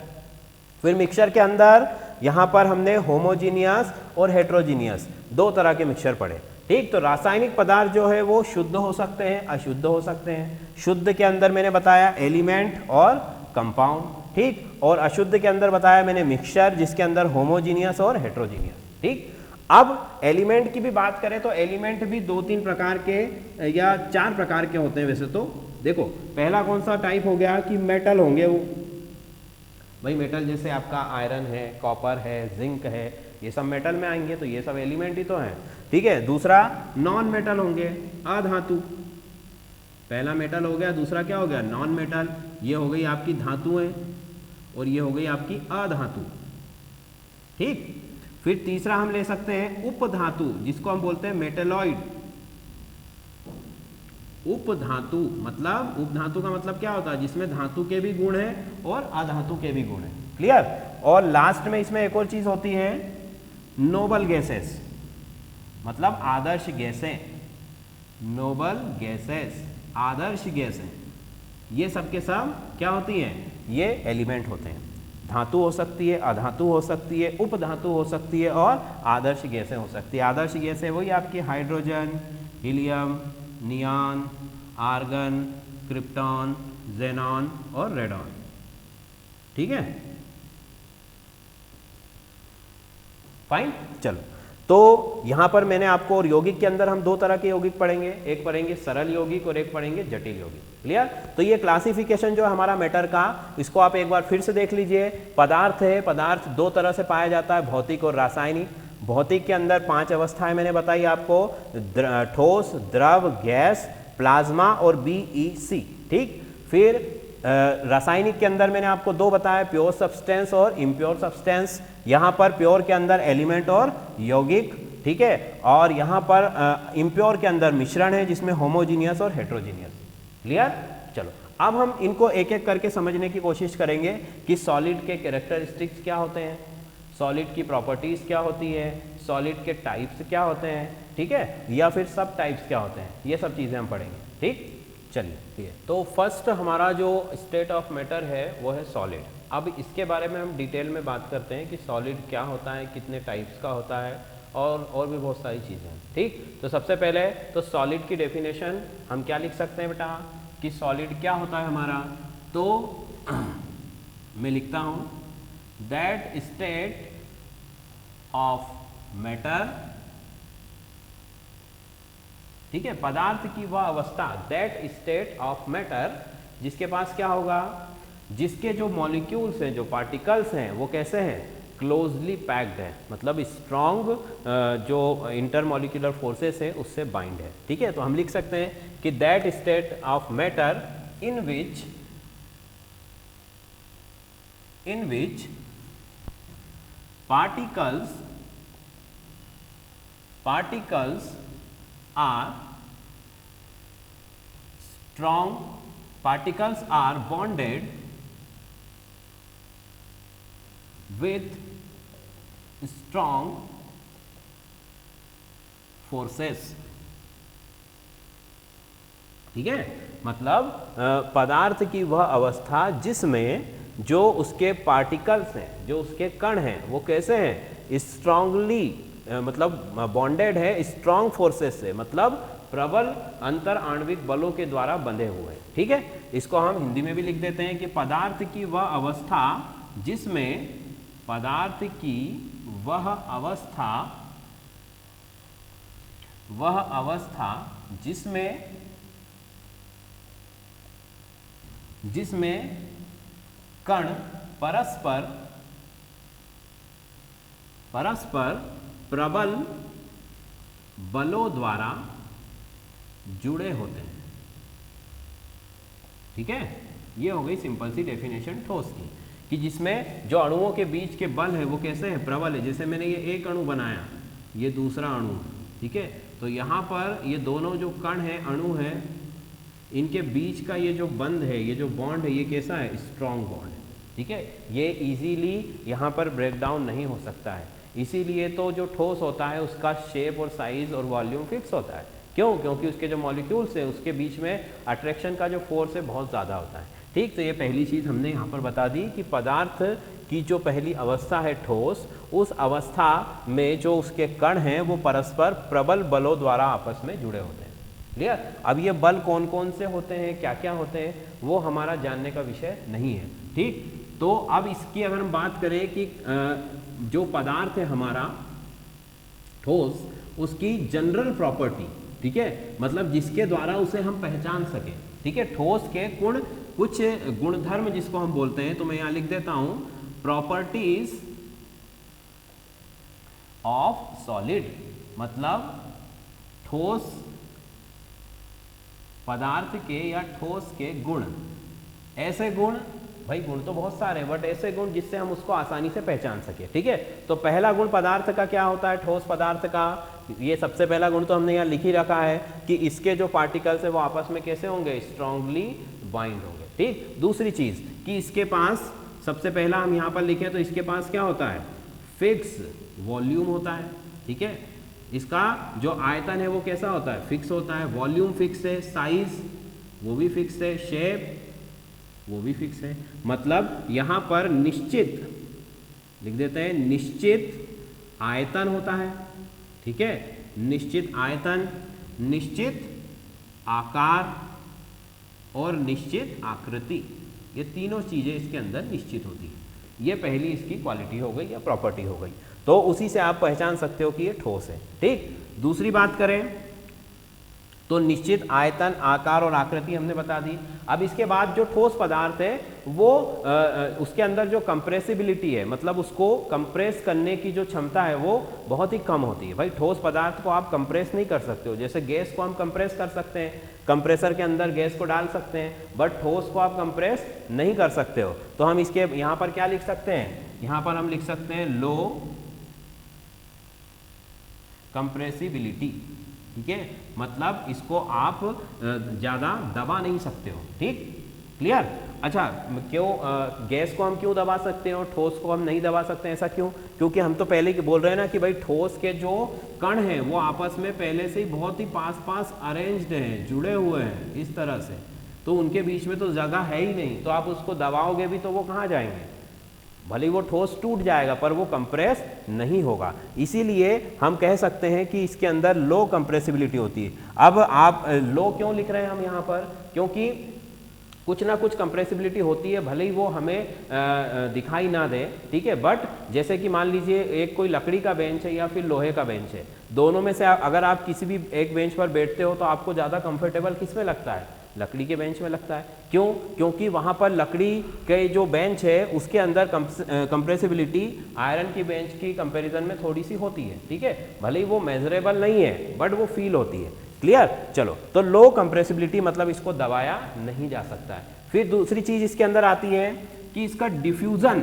फिर मिक्सचर के अंदर यहाँ पर हमने होमोजीनियस और हेट्रोजीनियस 2 तरह के मिक्सचर पढ़े। ठीक, तो रासायनिक पदार्थ जो है वो शुद्ध हो सकते हैं, अशुद्ध हो सकते हैं। शुद्ध के अंदर मैंने बताया एलिमेंट और कंपाउंड, ठीक, और अशुद्ध के अंदर बताया मैंने मिक्सचर, जिसके अंदर होमोजीनियस और हेट्रोजीनियस। ठीक, अब एलिमेंट की भी बात करें तो एलिमेंट भी 2-3 प्रकार के या 4 प्रकार के होते हैं वैसे तो। देखो, पहला कौन सा टाइप हो गया कि मेटल होंगे वो भाई। मेटल जैसे आपका आयरन है, कॉपर है, जिंक है, ये सब मेटल में आएंगे, तो ये सब एलिमेंट ही तो हैं। ठीक है। दूसरा नॉन मेटल होंगे, अधातु। पहला मेटल हो गया, दूसरा क्या हो गया? Non metal. ये हो गई आपकी धातुएं और ये हो गई आपकी अधातु। ठीक, फिर तीसरा हम ले सकते हैं उपधातु, जिसको हम बोलते हैं मेटेलॉइड। उपधातु, मतलब उपधातु का मतलब क्या होता है, जिसमें धातु के भी गुण हैं और अधातु के भी गुण हैं। क्लियर। और लास्ट में इसमें एक और चीज होती है, नोबल गैसेस, मतलब आदर्श गैसें, नोबल गैसेस, आदर्श गैसें, ये सब के सब क्या होती हैं, ये एलिमेंट होते हैं। धातु हो सकती है, अधातु हो सकती है, उपधातु हो सकती है और आदर्श गैसें हो सकती है। आदर्श गैसें वही आपकी hydrogen, helium, neon, argon, krypton, xenon और रेडॉन। ठीक है, फाइन। चलो, तो यहां पर मैंने आपको, और यौगिक के अंदर हम दो तरह के यौगिक पढ़ेंगे, एक पढ़ेंगे सरल यौगिक और एक पढ़ेंगे जटिल यौगिक। क्लियर। तो ये क्लासिफिकेशन जो है हमारा मैटर का, इसको आप एक बार फिर से देख लीजिए। पदार्थ है, पदार्थ दो तरह से पाया जाता है, भौतिक और रासायनिक। भौतिक के अंदर 5 अवस्थाएं मैंने बताई आपको, ठोस, द्रव, गैस, प्लाज्मा और BEC। ठीक। फिर रासायनिक के अंदर मैंने आपको 2 बताया, प्योर सब्सटेंस और इम्प्योर सब्सटेंस। यहाँ पर प्योर के अंदर एलिमेंट और यौगिक, ठीक है, और यहाँ पर इम्प्योर के अंदर मिश्रण है जिसमें होमोजीनियस और हेट्रोजीनियस। क्लियर। चलो, अब हम इनको एक एक करके समझने की कोशिश करेंगे कि सॉलिड के कैरेक्टरिस्टिक्स क्या होते हैं, सॉलिड की प्रॉपर्टीज क्या होती है, सॉलिड के टाइप्स क्या होते हैं, ठीक है, या फिर सब टाइप्स क्या होते हैं, ये सब चीज़ें हम पढ़ेंगे। ठीक, चलिए। ठीक है, तो फर्स्ट हमारा जो स्टेट ऑफ मैटर है वो है सॉलिड। अब इसके बारे में हम डिटेल में बात करते हैं कि सॉलिड क्या होता है, कितने टाइप्स का होता है, और भी बहुत सारी चीज़ें हैं। ठीक, तो सबसे पहले तो सॉलिड की डेफिनेशन हम क्या लिख सकते हैं बेटा, कि सॉलिड क्या होता है हमारा, तो मैं लिखता हूँ दैट स्टेट ऑफ मैटर, ठीक है, पदार्थ की वह अवस्था, दैट स्टेट ऑफ मैटर, जिसके पास क्या होगा, जिसके जो मॉलिक्यूल्स हैं, जो पार्टिकल्स हैं, वो कैसे हैं, क्लोजली पैक्ड है, मतलब स्ट्रॉन्ग जो इंटरमॉलिक्यूलर फोर्सेस है उससे बाइंड है। ठीक है, तो हम लिख सकते हैं कि that state of matter in which particles are strong, particles are bonded with strong forces। ठीक है, मतलब पदार्थ की वह अवस्था जिसमें जो उसके पार्टिकल्स हैं, जो उसके कण हैं, वो कैसे हैं, स्ट्रांगली, मतलब बॉन्डेड है स्ट्रॉन्ग फोर्सेस से, मतलब प्रबल अंतर आणविक बलों के द्वारा बंधे हुए हैं। ठीक है, इसको हम हिंदी में भी लिख देते हैं कि पदार्थ की वह अवस्था जिसमें, पदार्थ की वह अवस्था जिसमें कण परस्पर प्रबल बलों द्वारा जुड़े होते हैं। ठीक है, ये हो गई सिंपल सी डेफिनेशन ठोस की, कि जिसमें जो अणुओं के बीच के बल है वो कैसे है, प्रबल है। जैसे मैंने ये एक अणु बनाया, ये दूसरा अणु, ठीक है, तो यहाँ पर ये दोनों जो कण हैं, अणु हैं, इनके बीच का ये जो बंध है, ये जो बॉन्ड है, ये कैसा है, स्ट्रॉन्ग बॉन्ड है। ठीक है, ये इजीली यहाँ पर ब्रेक डाउन नहीं हो सकता है, इसीलिए तो जो ठोस होता है उसका शेप और साइज और वॉल्यूम फिक्स होता है। क्यों? क्योंकि उसके जो मॉलिक्यूल्स हैं उसके बीच में अट्रैक्शन का जो फोर्स है बहुत ज़्यादा होता है। ठीक, तो ये पहली चीज़ हमने यहाँ पर बता दी कि पदार्थ की जो पहली अवस्था है ठोस, उस अवस्था में जो उसके कण हैं वो परस्पर प्रबल बलों द्वारा आपस में जुड़े होते हैं। क्लियर। अब ये बल कौन कौन से होते हैं, क्या क्या होते हैं, वो हमारा जानने का विषय नहीं है। ठीक, तो अब इसकी अगर हम बात करें कि जो पदार्थ है हमारा ठोस, उसकी जनरल प्रॉपर्टी, ठीक है, मतलब जिसके द्वारा उसे हम पहचान सकें। ठीक है, ठोस के कुछ गुणधर्म जिसको हम बोलते हैं, तो मैं यहां लिख देता हूं प्रॉपर्टीज ऑफ सॉलिड, मतलब ठोस पदार्थ के या ठोस के गुण। ऐसे गुण, भाई गुण तो बहुत सारे हैं, बट ऐसे गुण जिससे हम उसको आसानी से पहचान सके। ठीक है, तो पहला गुण पदार्थ का क्या होता है, ठोस पदार्थ का, ये सबसे पहला गुण तो हमने यहाँ लिख ही रखा है कि इसके जो पार्टिकल्स है वो आपस में कैसे होंगे, स्ट्रांगली बाइंड होंगे। ठीक, दूसरी चीज कि इसके पास सबसे पहला हम यहाँ पर लिखें तो इसके पास क्या होता है, फिक्स वॉल्यूम होता है। ठीक है, इसका जो आयतन है वो कैसा होता है, फिक्स होता है, वॉल्यूम फिक्स है, साइज वो भी फिक्स है, शेप वो भी फिक्स है। मतलब यहाँ पर निश्चित लिख देते हैं, निश्चित आयतन होता है। ठीक है, निश्चित आयतन, निश्चित आकार और निश्चित आकृति, ये तीनों चीजें इसके अंदर निश्चित होती है। ये पहली इसकी क्वालिटी हो गई या प्रॉपर्टी हो गई, तो उसी से आप पहचान सकते हो कि ये ठोस है। ठीक, दूसरी बात करें तो निश्चित आयतन, आकार और आकृति हमने बता दी। अब इसके बाद जो ठोस पदार्थ है वो उसके अंदर जो कंप्रेसिबिलिटी है, मतलब उसको कंप्रेस करने की जो क्षमता है वो बहुत ही कम होती है। भाई ठोस पदार्थ को आप कंप्रेस नहीं कर सकते हो, जैसे गैस को हम कंप्रेस कर सकते हैं, कंप्रेसर के अंदर गैस को डाल सकते हैं, बट ठोस को आप कंप्रेस नहीं कर सकते हो। तो हम इसके यहाँ पर क्या लिख सकते हैं, यहाँ पर हम लिख सकते हैं लो कंप्रेसिबिलिटी। ठीक है, मतलब इसको आप ज़्यादा दबा नहीं सकते हो। ठीक, क्लियर। अच्छा, क्यों गैस को हम क्यों दबा सकते हो, ठोस को हम नहीं दबा सकते, ऐसा क्यों? क्योंकि हम तो पहले बोल रहे हैं ना कि भाई ठोस के जो कण हैं वो आपस में पहले से ही बहुत ही पास अरेंज्ड हैं, जुड़े हुए हैं इस तरह से, तो उनके बीच में तो जगह है ही नहीं, तो आप उसको दबाओगे भी तो वो कहाँ जाएंगे, भले वो ठोस टूट जाएगा पर वो कंप्रेस नहीं होगा। इसीलिए हम कह सकते हैं कि इसके अंदर लो कंप्रेसिबिलिटी होती है। अब आप लो क्यों लिख रहे हैं हम यहाँ पर, क्योंकि कुछ ना कुछ कंप्रेसिबिलिटी होती है, भले ही वो हमें दिखाई ना दे। ठीक है, बट जैसे कि मान लीजिए एक कोई लकड़ी का बेंच है या फिर लोहे का बेंच है, दोनों में से अगर आप किसी भी एक बेंच पर बैठते हो तो आपको ज़्यादा कंफर्टेबल किस में लगता है, लकड़ी के बेंच में लगता है। क्यों? क्योंकि वहाँ पर लकड़ी के जो बेंच है उसके अंदर कंप्रेसिबिलिटी आयरन की बेंच की कंपैरिजन में थोड़ी सी होती है। ठीक है, भले ही वो मेजरेबल नहीं है बट वो फील होती है। क्लियर। चलो, तो लो कंप्रेसिबिलिटी मतलब इसको दबाया नहीं जा सकता है। फिर दूसरी चीज इसके अंदर आती है कि इसका डिफ्यूजन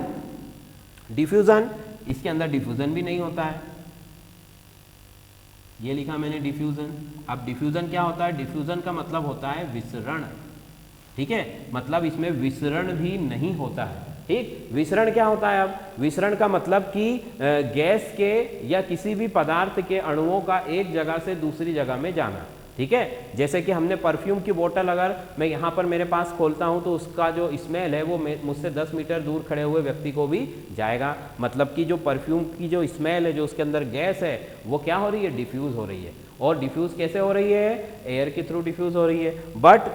इसके अंदर डिफ्यूजन भी नहीं होता है। ये लिखा मैंने डिफ्यूजन। अब डिफ्यूजन क्या होता है, डिफ्यूजन का मतलब होता है विसरण। ठीक है, मतलब इसमें विसरण भी नहीं होता है। ठीक, विसरण क्या होता है, अब विसरण का मतलब कि गैस के या किसी भी पदार्थ के अणुओं का एक जगह से दूसरी जगह में जाना। ठीक है, जैसे कि हमने परफ्यूम की बोतल अगर मैं यहाँ पर मेरे पास खोलता हूँ तो उसका जो स्मेल है वो मुझसे 10 मीटर दूर खड़े हुए व्यक्ति को भी जाएगा। मतलब कि जो परफ्यूम की जो स्मेल है, जो उसके अंदर गैस है, वो क्या हो रही है, डिफ्यूज हो रही है। और डिफ्यूज कैसे हो रही है, एयर के थ्रू डिफ्यूज हो रही है। बट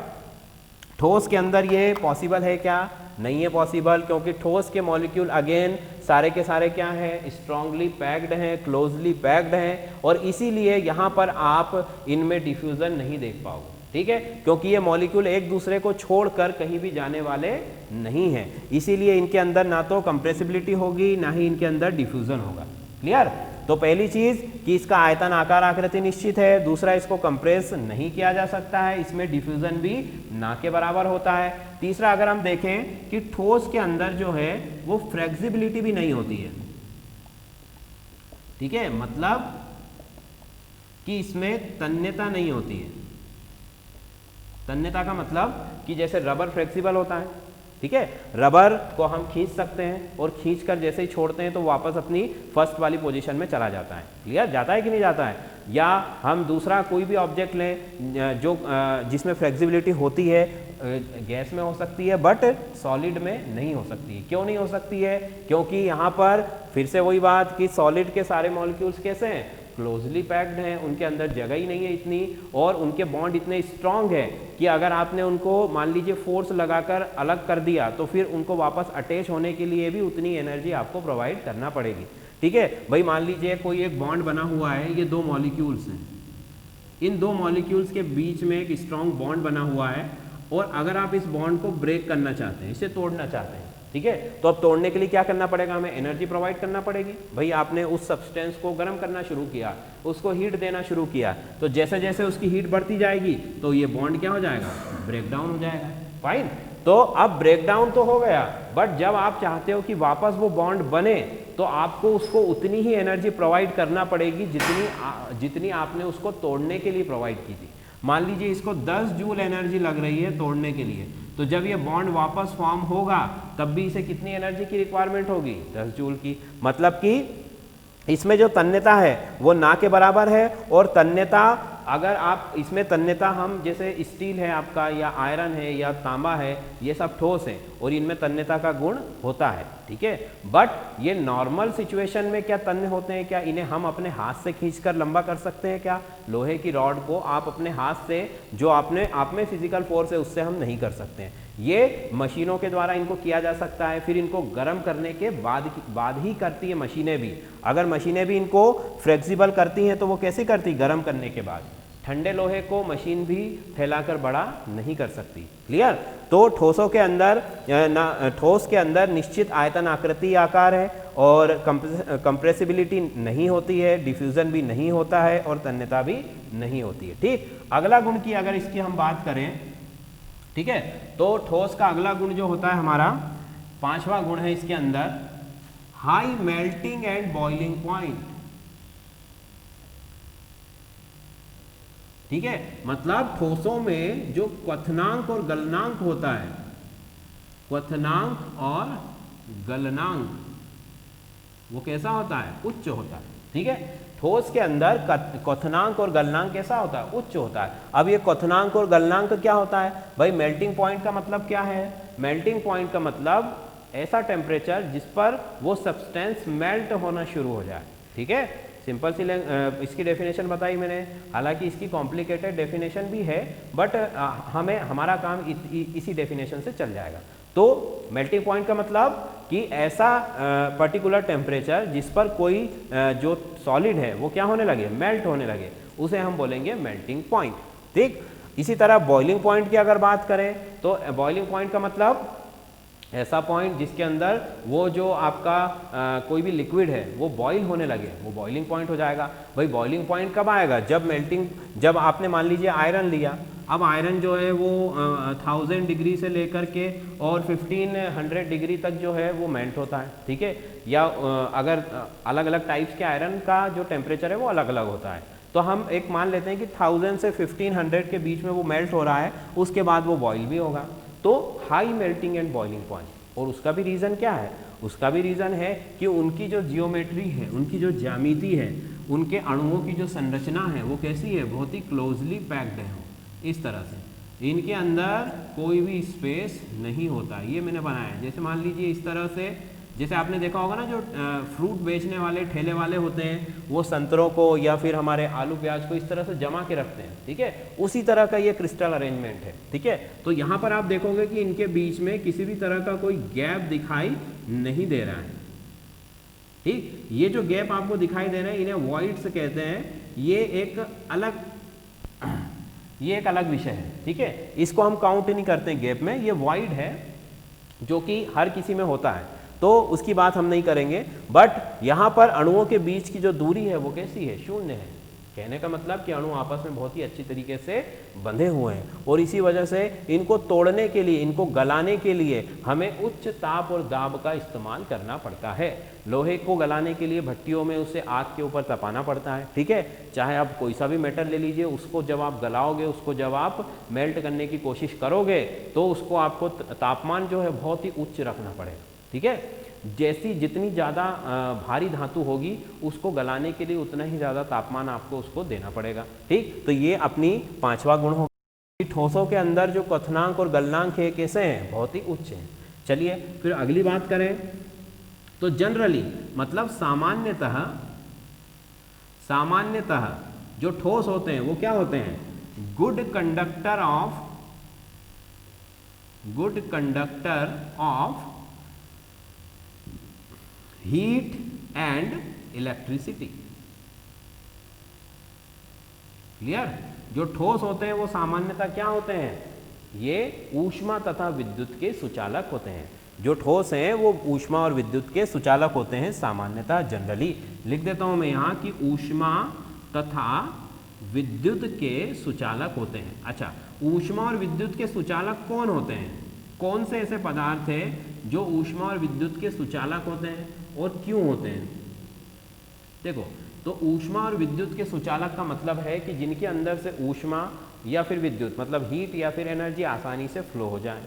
ठोस के अंदर ये पॉसिबल है क्या, नहीं है पॉसिबल, क्योंकि ठोस के मॉलिक्यूल अगेन सारे के सारे क्या हैं, स्ट्रांगली पैक्ड हैं, क्लोजली पैक्ड हैं, और इसीलिए यहाँ पर आप इनमें डिफ्यूजन नहीं देख पाओगे। ठीक है, क्योंकि ये मॉलिक्यूल एक दूसरे को छोड़कर कहीं भी जाने वाले नहीं हैं, इसीलिए इनके अंदर ना तो कंप्रेसिबिलिटी होगी ना ही इनके अंदर डिफ्यूजन होगा। क्लियर। तो पहली चीज कि इसका आयतन, आकार, आकृति निश्चित है। दूसरा, इसको कंप्रेस नहीं किया जा सकता है, इसमें डिफ्यूजन भी ना के बराबर होता है। तीसरा, अगर हम देखें कि ठोस के अंदर जो है वो फ्लेक्सिबिलिटी भी नहीं होती है। ठीक है, मतलब कि इसमें तन्यता नहीं होती है। तन्यता का मतलब कि जैसे रबर फ्लेक्सिबल होता है, ठीक है, रबर को हम खींच सकते हैं और खींचकर जैसे ही छोड़ते हैं तो वापस अपनी फर्स्ट वाली पोजीशन में चला जाता है। क्लियर, जाता है कि नहीं जाता है। या हम दूसरा कोई भी ऑब्जेक्ट लें जो जिसमें फ्लेक्सिबिलिटी होती है, गैस में हो सकती है बट सॉलिड में नहीं हो सकती है। क्यों नहीं हो सकती है, क्योंकि यहाँ पर फिर से वही बात कि सॉलिड के सारे मॉलिक्यूल्स कैसे हैं, क्लोजली पैक्ड हैं, उनके अंदर जगह ही नहीं है इतनी, और उनके बॉन्ड इतने स्ट्रांग है कि अगर आपने उनको मान लीजिए फोर्स लगाकर अलग कर दिया तो फिर उनको वापस अटैच होने के लिए भी उतनी एनर्जी आपको प्रोवाइड करना पड़ेगी। ठीक है भाई, मान लीजिए कोई एक बॉन्ड बना हुआ है, ये दो मॉलिक्यूल्स हैं, इन दो मॉलिक्यूल्स के बीच में एक स्ट्रांग बॉन्ड बना हुआ है, और अगर आप इस बॉन्ड को ब्रेक करना चाहते हैं, इसे तोड़ना चाहते हैं, ठीक है, तो अब तोड़ने के लिए क्या करना पड़ेगा, हमें एनर्जी प्रोवाइड करना पड़ेगी। भाई आपने उस सब्सटेंस को गर्म करना शुरू किया, उसको हीट देना शुरू किया, तो जैसे जैसे उसकी हीट बढ़ती जाएगी तो ये बॉन्ड क्या हो जाएगा, ब्रेक डाउन हो जाएगा। फाइन, तो अब ब्रेक डाउन तो हो गया, बट जब आप चाहते हो कि वापस वो बॉन्ड बने तो आपको उसको उतनी ही एनर्जी प्रोवाइड करना पड़ेगी जितनी आपने उसको तोड़ने के लिए प्रोवाइड की थी। मान लीजिए इसको 10 जूल एनर्जी लग रही है तोड़ने के लिए, तो जब ये बॉन्ड वापस फॉर्म होगा तब भी इसे कितनी एनर्जी की रिक्वायरमेंट होगी, 10 जूल की। मतलब कि इसमें जो तन्यता है वो ना के बराबर है, और तन्यता अगर आप इसमें तन्यता हम जैसे स्टील है आपका या आयरन है या तांबा है, ये सब ठोस है और इनमें तन्यता का गुण होता है, ठीक है। बट ये नॉर्मल सिचुएशन में क्या तन्य होते हैं क्या? इन्हें हम अपने हाथ से खींचकर लंबा कर सकते हैं क्या? लोहे की रॉड को आप अपने हाथ से, जो आप में फिजिकल फोर्स है उससे हम नहीं कर सकते हैं। ये मशीनों के द्वारा इनको किया जा सकता है, फिर इनको गर्म करने के बाद ही करती है मशीनें भी। अगर मशीनें भी इनको फ्लेक्सिबल करती हैं तो वो कैसे करती? गर्म करने के बाद। ठंडे लोहे को मशीन भी फैलाकर बड़ा नहीं कर सकती। क्लियर? तो ठोसों के अंदर ठोस के अंदर निश्चित आयतन आकृति आकार है और कंप्रेसिबिलिटी नहीं होती है, डिफ्यूजन भी नहीं होता है और तन्यता भी नहीं होती है। ठीक, अगला गुण की अगर इसकी हम बात करें, ठीक है, तो ठोस का अगला गुण जो होता है हमारा 5वां गुण है इसके अंदर, high melting and boiling point. ठीक है, मतलब ठोसों में जो क्वथनांक और गलनांक होता है, क्वथनांक और गलनांक, वो कैसा होता है? उच्च होता है। ठीक है, ठोस के अंदर क्वथनांक और गलनांक कैसा होता है? उच्च होता है। अब ये क्वथनांक और गलनांक क्या होता है भाई? मेल्टिंग पॉइंट का मतलब क्या है? मेल्टिंग पॉइंट का मतलब ऐसा टेम्परेचर जिस पर वो सब्सटेंस मेल्ट होना शुरू हो जाए। ठीक है, सिंपल सी इसकी डेफिनेशन बताई मैंने, हालांकि इसकी कॉम्प्लिकेटेड डेफिनेशन भी है, बट हमारा काम इसी डेफिनेशन से चल जाएगा। तो मेल्टिंग पॉइंट का मतलब कि ऐसा पर्टिकुलर टेम्परेचर जिस पर कोई जो सॉलिड है वो क्या होने लगे? मेल्ट होने लगे, उसे हम बोलेंगे मेल्टिंग पॉइंट। ठीक, इसी तरह बॉइलिंग पॉइंट की अगर बात करें तो बॉइलिंग पॉइंट का मतलब ऐसा पॉइंट जिसके अंदर वो जो आपका कोई भी लिक्विड है वो बॉईल होने लगे, वो बॉइलिंग पॉइंट हो जाएगा। भाई बॉइलिंग पॉइंट कब आएगा? जब आपने मान लीजिए आयरन लिया, अब आयरन जो है वो 1000 डिग्री से लेकर के और 1500 डिग्री तक जो है वो मेल्ट होता है। ठीक है, या अगर अलग अलग टाइप्स के आयरन का जो टेम्परेचर है वो अलग अलग होता है, तो हम एक मान लेते हैं कि 1000 से 1500 के बीच में वो मेल्ट हो रहा है, उसके बाद वो बॉईल भी होगा। तो high melting and boiling point, और उसका भी रीज़न क्या है? उसका भी रीज़न है कि उनकी जो जियोमेट्री है, उनकी जो ज्यामिति है, उनके अणुओं की जो संरचना है वो कैसी है? बहुत ही क्लोजली पैक्ड है, इस तरह से इनके अंदर कोई भी स्पेस नहीं होता। ये मैंने बनाया है, जैसे मान लीजिए इस तरह से, जैसे आपने देखा होगा ना जो फ्रूट बेचने वाले ठेले वाले होते हैं वो संतरों को या फिर हमारे आलू प्याज को इस तरह से जमा के रखते हैं। ठीक है, उसी तरह का ये क्रिस्टल अरेंजमेंट है। ठीक है, तो यहाँ पर आप देखोगे कि इनके बीच में किसी भी तरह का कोई गैप दिखाई नहीं दे रहा है। ठीक, ये जो गैप आपको दिखाई दे रहे हैं इन्हें वॉइड्स कहते हैं। ये एक अलग विषय है। ठीक है, इसको हम काउंट नहीं करते गैप में, ये वॉइड है जो कि हर किसी में होता है, तो उसकी बात हम नहीं करेंगे। बट यहाँ पर अणुओं के बीच की जो दूरी है वो कैसी है? शून्य है। कहने का मतलब कि अणु आपस में बहुत ही अच्छी तरीके से बंधे हुए हैं, और इसी वजह से इनको तोड़ने के लिए, इनको गलाने के लिए हमें उच्च ताप और दाब का इस्तेमाल करना पड़ता है। लोहे को गलाने के लिए भट्टियों में उसे आग के ऊपर तपाना पड़ता है। ठीक है, चाहे आप कोई सा भी मेटल ले लीजिए, उसको जब आप गलाओगे, उसको जब आप मेल्ट करने की कोशिश करोगे तो उसको आपको तापमान जो है बहुत ही उच्च रखना पड़ेगा। ठीक है, जितनी ज़्यादा भारी धातु होगी उसको गलाने के लिए उतना ही ज़्यादा तापमान आपको उसको देना पड़ेगा। ठीक, तो ये अपनी 5वां गुण होगा। ठोसों के अंदर जो क्वथनांक और गलनांक है कैसे हैं? बहुत ही उच्च हैं। चलिए फिर अगली बात करें तो जनरली मतलब सामान्यतः जो ठोस होते हैं वो क्या होते हैं? Good conductor of heat and electricity. Clear? जो ठोस होते हैं वो सामान्यतः क्या होते हैं? ये ऊष्मा तथा विद्युत के सुचालक होते हैं। जो ठोस हैं वो ऊष्मा और विद्युत के सुचालक होते हैं सामान्यतः, जनरली। लिख देता हूं मैं यहाँ कि ऊष्मा तथा विद्युत के सुचालक होते हैं। अच्छा, ऊष्मा और विद्युत के सुचालक कौन होते हैं? कौन से ऐसे पदार्थ हैं जो ऊष्मा और विद्युत के सुचालक होते हैं? और क्यों होते हैं? देखो, तो ऊष्मा और विद्युत के सुचालक का मतलब है कि जिनके अंदर से ऊष्मा या फिर विद्युत मतलब हीट या फिर एनर्जी आसानी से फ्लो हो जाए,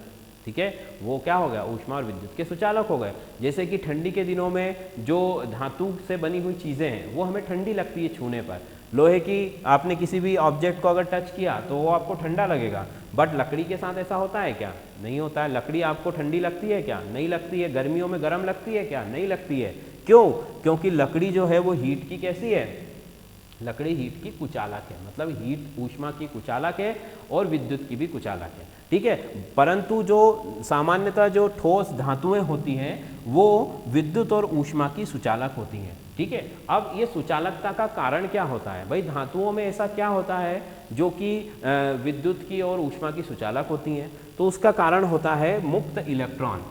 ठीक है, वो क्या हो गया? ऊष्मा और विद्युत के सुचालक हो गए। जैसे कि ठंडी के दिनों में जो धातु से बनी हुई चीज़ें हैं वो हमें ठंडी लगती है छूने पर। लोहे की आपने किसी भी ऑब्जेक्ट को अगर टच किया तो वो आपको ठंडा लगेगा, बट लकड़ी के साथ ऐसा होता है क्या? नहीं होता है। लकड़ी आपको ठंडी लगती है क्या? नहीं लगती है। गर्मियों में गर्म लगती है क्या? नहीं लगती है। क्यों? क्योंकि लकड़ी जो है वो हीट की कैसी है? लकड़ी हीट की कुचालक है, मतलब हीट ऊष्मा की कुचालक है और विद्युत की भी कुचालक है, ठीक है। परंतु जो सामान्यतः जो ठोस धातुएं होती हैं वो विद्युत और ऊष्मा की सुचालक होती हैं, ठीक है। अब ये सुचालकता का कारण क्या होता है? भाई धातुओं में ऐसा क्या होता है जो कि विद्युत की और ऊष्मा की सुचालक होती हैं? तो उसका कारण होता है मुक्त इलेक्ट्रॉन।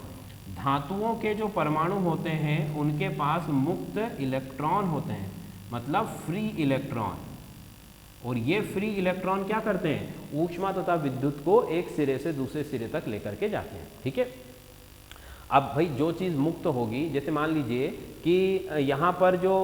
धातुओं के जो परमाणु होते हैं उनके पास मुक्त इलेक्ट्रॉन होते हैं, मतलब फ्री इलेक्ट्रॉन। और ये फ्री इलेक्ट्रॉन क्या करते हैं? ऊष्मा तथा विद्युत को एक सिरे से दूसरे सिरे तक लेकर के जाते हैं, ठीक है। अब भाई जो चीज़ मुक्त होगी, जैसे मान लीजिए कि यहाँ पर जो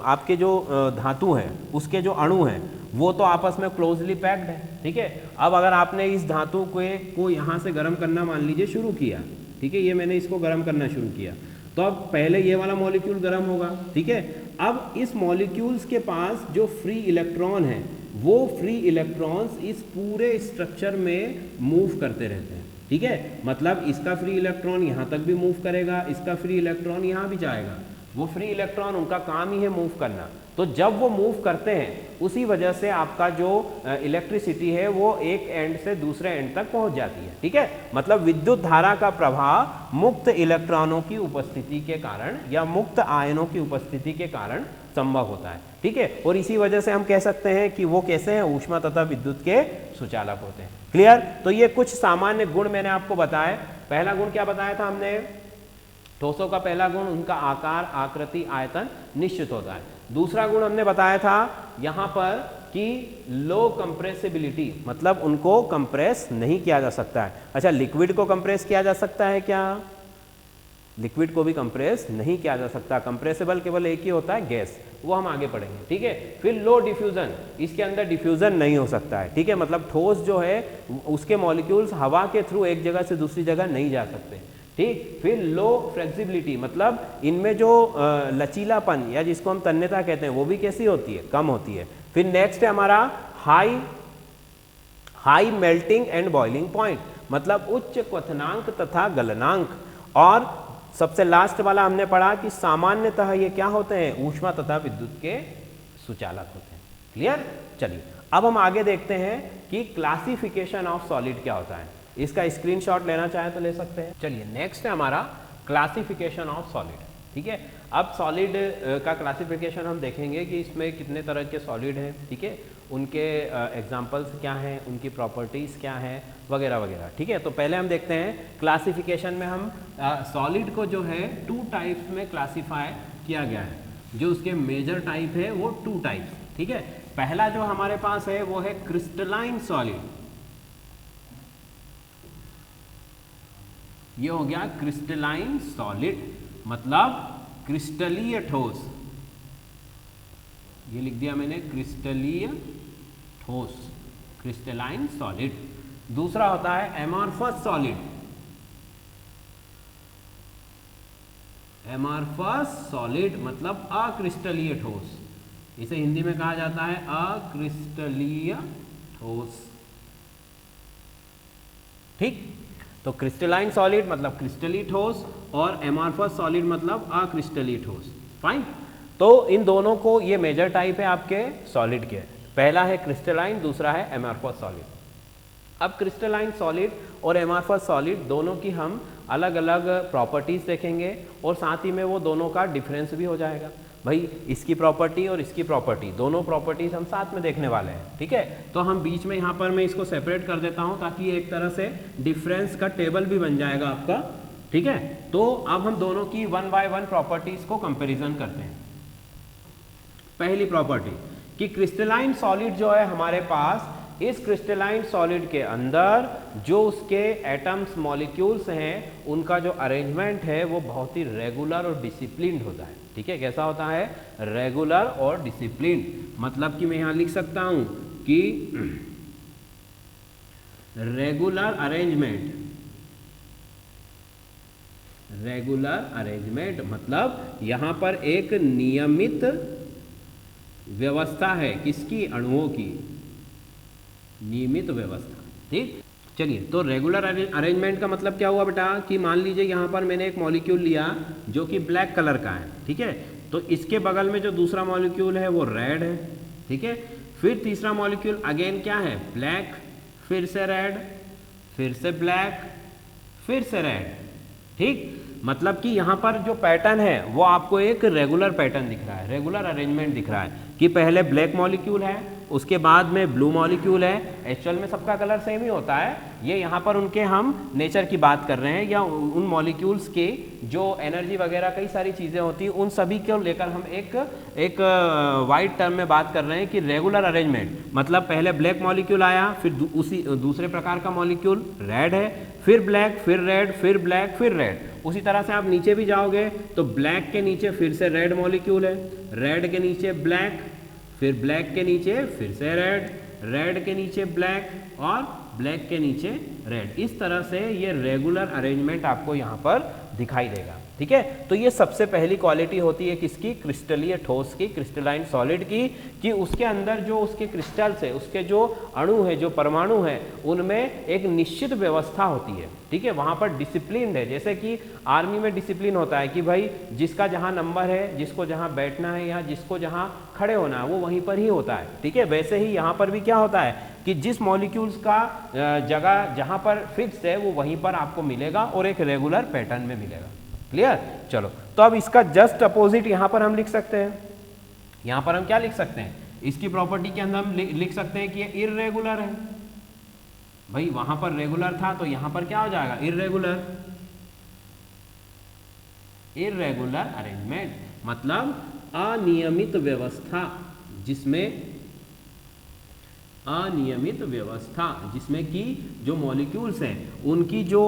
आपके जो धातु हैं उसके जो अणु हैं वो तो आपस में क्लोजली पैक्ड है, ठीक है। अब अगर आपने इस धातु को यहाँ से गर्म करना मान लीजिए शुरू किया, ठीक है, ये मैंने इसको गर्म करना शुरू किया, तो अब पहले ये वाला मॉलिक्यूल गर्म होगा, ठीक है। अब इस मॉलिक्यूल्स के पास जो फ्री इलेक्ट्रॉन है वो फ्री इलेक्ट्रॉन्स इस पूरे स्ट्रक्चर में मूव करते रहते हैं, ठीक है। मतलब इसका फ्री इलेक्ट्रॉन यहाँ तक भी मूव करेगा, इसका फ्री इलेक्ट्रॉन यहाँ भी जाएगा। वो फ्री इलेक्ट्रॉन उनका काम ही है मूव करना। तो जब वो मूव करते हैं उसी वजह से आपका जो इलेक्ट्रिसिटी है वो एक एंड से दूसरे एंड तक पहुंच जाती है, ठीक है। मतलब विद्युत धारा का प्रवाह मुक्त इलेक्ट्रॉनों की उपस्थिति के कारण या मुक्त आयनों की उपस्थिति के कारण संभव होता है, ठीक है। और इसी वजह से हम कह सकते हैं कि वो कैसे हैं? ऊष्मा तथा विद्युत के सुचालक होते हैं। क्लियर? तो ये कुछ सामान्य गुण मैंने आपको बताए। पहला गुण क्या बताया था हमने? ठोसों का पहला गुण उनका आकार, आकृति, आयतन निश्चित होता है। दूसरा गुण हमने बताया था यहाँ पर कि लो कंप्रेसिबिलिटी, मतलब उनको कंप्रेस नहीं किया जा सकता है। अच्छा, लिक्विड को कंप्रेस किया जा सकता है क्या? लिक्विड को भी कंप्रेस नहीं किया जा सकता। कंप्रेसिबल केवल एक ही होता है, गैस, वो हम आगे पढ़ेंगे, ठीक है। फिर लो डिफ्यूजन, इसके अंदर डिफ्यूजन नहीं हो सकता है, ठीक है। मतलब ठोस जो है उसके मॉलिक्यूल्स हवा के थ्रू एक जगह से दूसरी जगह नहीं जा सकते, ठीक। फिर लो फ्लेक्सिबिलिटी, मतलब इनमें जो लचीलापन या जिसको हम तन्यता कहते हैं वो भी कैसी होती है? कम होती है। फिर नेक्स्ट है हमारा high melting and boiling point, मतलब उच्च क्वथनांक तथा गलनांक। और सबसे लास्ट वाला हमने पढ़ा कि सामान्यतः ये क्या होते हैं? ऊष्मा तथा विद्युत के सुचालक होते हैं। क्लियर? चलिए अब हम आगे देखते हैं कि क्लासिफिकेशन ऑफ सॉलिड क्या होता है। इसका स्क्रीनशॉट लेना चाहे तो ले सकते हैं। चलिए नेक्स्ट है हमारा क्लासिफिकेशन ऑफ सॉलिड, ठीक है। अब सॉलिड का क्लासिफिकेशन हम देखेंगे कि इसमें कितने तरह के सॉलिड हैं, ठीक है, उनके एग्जाम्पल्स क्या हैं, उनकी प्रॉपर्टीज़ क्या हैं, वगैरह वगैरह, ठीक है। तो पहले हम देखते हैं क्लासिफिकेशन में हम सॉलिड को जो है 2 टाइप्स में क्लासीफाई किया गया है। जो उसके मेजर टाइप है वो 2 टाइप्स, ठीक है। पहला जो हमारे पास है वो है क्रिस्टलाइन सॉलिड। ये हो गया क्रिस्टलाइन सॉलिड, मतलब क्रिस्टलीय ठोस। ये लिख दिया मैंने, क्रिस्टलीय ठोस, क्रिस्टलाइन सॉलिड। दूसरा होता है एमॉर्फस सॉलिड। एमॉर्फस सॉलिड मतलब अक्रिस्टलीय ठोस। इसे हिंदी में कहा जाता है अक्रिस्टलीय ठोस, ठीक। तो क्रिस्टलाइन सॉलिड मतलब क्रिस्टलीय ठोस और एमॉर्फस सॉलिड मतलब अक्रिस्टलीय ठोस, फाइन। तो इन दोनों को, ये मेजर टाइप है आपके सॉलिड के। पहला है क्रिस्टलाइन, दूसरा है एमॉर्फस सॉलिड। अब क्रिस्टलाइन सॉलिड और एमॉर्फस सॉलिड दोनों की हम अलग अलग प्रॉपर्टीज देखेंगे और साथ ही में वो दोनों का डिफरेंस भी हो जाएगा। भाई इसकी प्रॉपर्टी और इसकी प्रॉपर्टी, दोनों प्रॉपर्टीज हम साथ में देखने वाले हैं, ठीक है। तो हम बीच में यहाँ पर मैं इसको सेपरेट कर देता हूँ ताकि एक तरह से डिफरेंस का टेबल भी बन जाएगा आपका, ठीक है। तो अब हम दोनों की 1 बाय 1 प्रॉपर्टीज को कंपेरिजन करते हैं। पहली प्रॉपर्टी कि क्रिस्टलाइन सॉलिड जो है हमारे पास इस क्रिस्टलाइन सॉलिड के अंदर जो उसके एटम्स मॉलिक्यूल्स हैं उनका जो अरेंजमेंट है वो बहुत ही रेगुलर और डिसिप्लिन्ड होता है। ठीक है, कैसा होता है? रेगुलर और डिसिप्लिन्ड। मतलब कि मैं यहां लिख सकता हूं कि रेगुलर अरेंजमेंट मतलब यहां पर एक नियमित व्यवस्था है, किसकी? अणुओं की नियमित व्यवस्था। ठीक, चलिए, तो रेगुलर अरेंजमेंट का मतलब क्या हुआ बेटा कि मान लीजिए यहां पर मैंने एक मॉलिक्यूल लिया जो कि ब्लैक कलर का है। ठीक है, तो इसके बगल में जो दूसरा मॉलिक्यूल है वो रेड है। ठीक है, फिर तीसरा मॉलिक्यूल अगेन क्या है? ब्लैक, फिर से रेड, फिर से ब्लैक, फिर से रेड। ठीक, मतलब कि यहाँ पर जो पैटर्न है वो आपको एक रेगुलर पैटर्न दिख रहा है, रेगुलर अरेंजमेंट दिख रहा है कि पहले ब्लैक मॉलिक्यूल है, उसके बाद में ब्लू मॉलिक्यूल है। एक्चुअल में सबका कलर सेम ही होता है, ये यहाँ पर उनके हम नेचर की बात कर रहे हैं या उन मॉलिक्यूल्स के जो एनर्जी वगैरह कई सारी चीज़ें होती हैं उन सभी को लेकर हम एक वाइड टर्म में बात कर रहे हैं कि रेगुलर अरेंजमेंट मतलब पहले ब्लैक मॉलिक्यूल आया, फिर उसी दूसरे प्रकार का मॉलिक्यूल रेड है, फिर ब्लैक, फिर रेड, फिर ब्लैक, फिर रेड। उसी तरह से आप नीचे भी जाओगे तो ब्लैक के नीचे फिर से रेड मॉलिक्यूल है, रेड के नीचे ब्लैक, फिर ब्लैक के नीचे फिर से रेड, रेड के नीचे ब्लैक और ब्लैक के नीचे रेड। इस तरह से ये रेगुलर अरेंजमेंट आपको यहाँ पर दिखाई देगा। ठीक है, तो ये सबसे पहली क्वालिटी होती है किसकी? क्रिस्टलीय ठोस की, क्रिस्टलाइन सॉलिड की, कि उसके अंदर जो उसके क्रिस्टल्स है, उसके जो अणु है, जो परमाणु है, उनमें एक निश्चित व्यवस्था होती है। ठीक है, वहां पर डिसिप्लिन है। जैसे कि आर्मी में डिसिप्लिन होता है कि भाई जिसका जहां नंबर है, जिसको जहां बैठना है या जिसको जहां खड़े होना है वो वहीं पर ही होता है। ठीक है, वैसे ही यहाँ पर भी क्या होता है कि जिस मॉलिक्यूल्स का जगह जहां पर फिक्स्ड है वो वहीं पर आपको मिलेगा और एक रेगुलर पैटर्न में मिलेगा। क्लियर? चलो, तो अब इसका जस्ट अपोजिट यहां पर हम लिख सकते हैं। यहां पर हम क्या लिख सकते हैं? इसकी प्रॉपर्टी के अंदर हम लिख सकते हैं कि ये इर्रेगुलर है। भाई वहां पर रेगुलर था तो यहां पर क्या हो जाएगा? इर्रेगुलर अरेंजमेंट मतलब अनियमित व्यवस्था, जिसमें कि जो मॉलिक्यूल्स हैं उनकी जो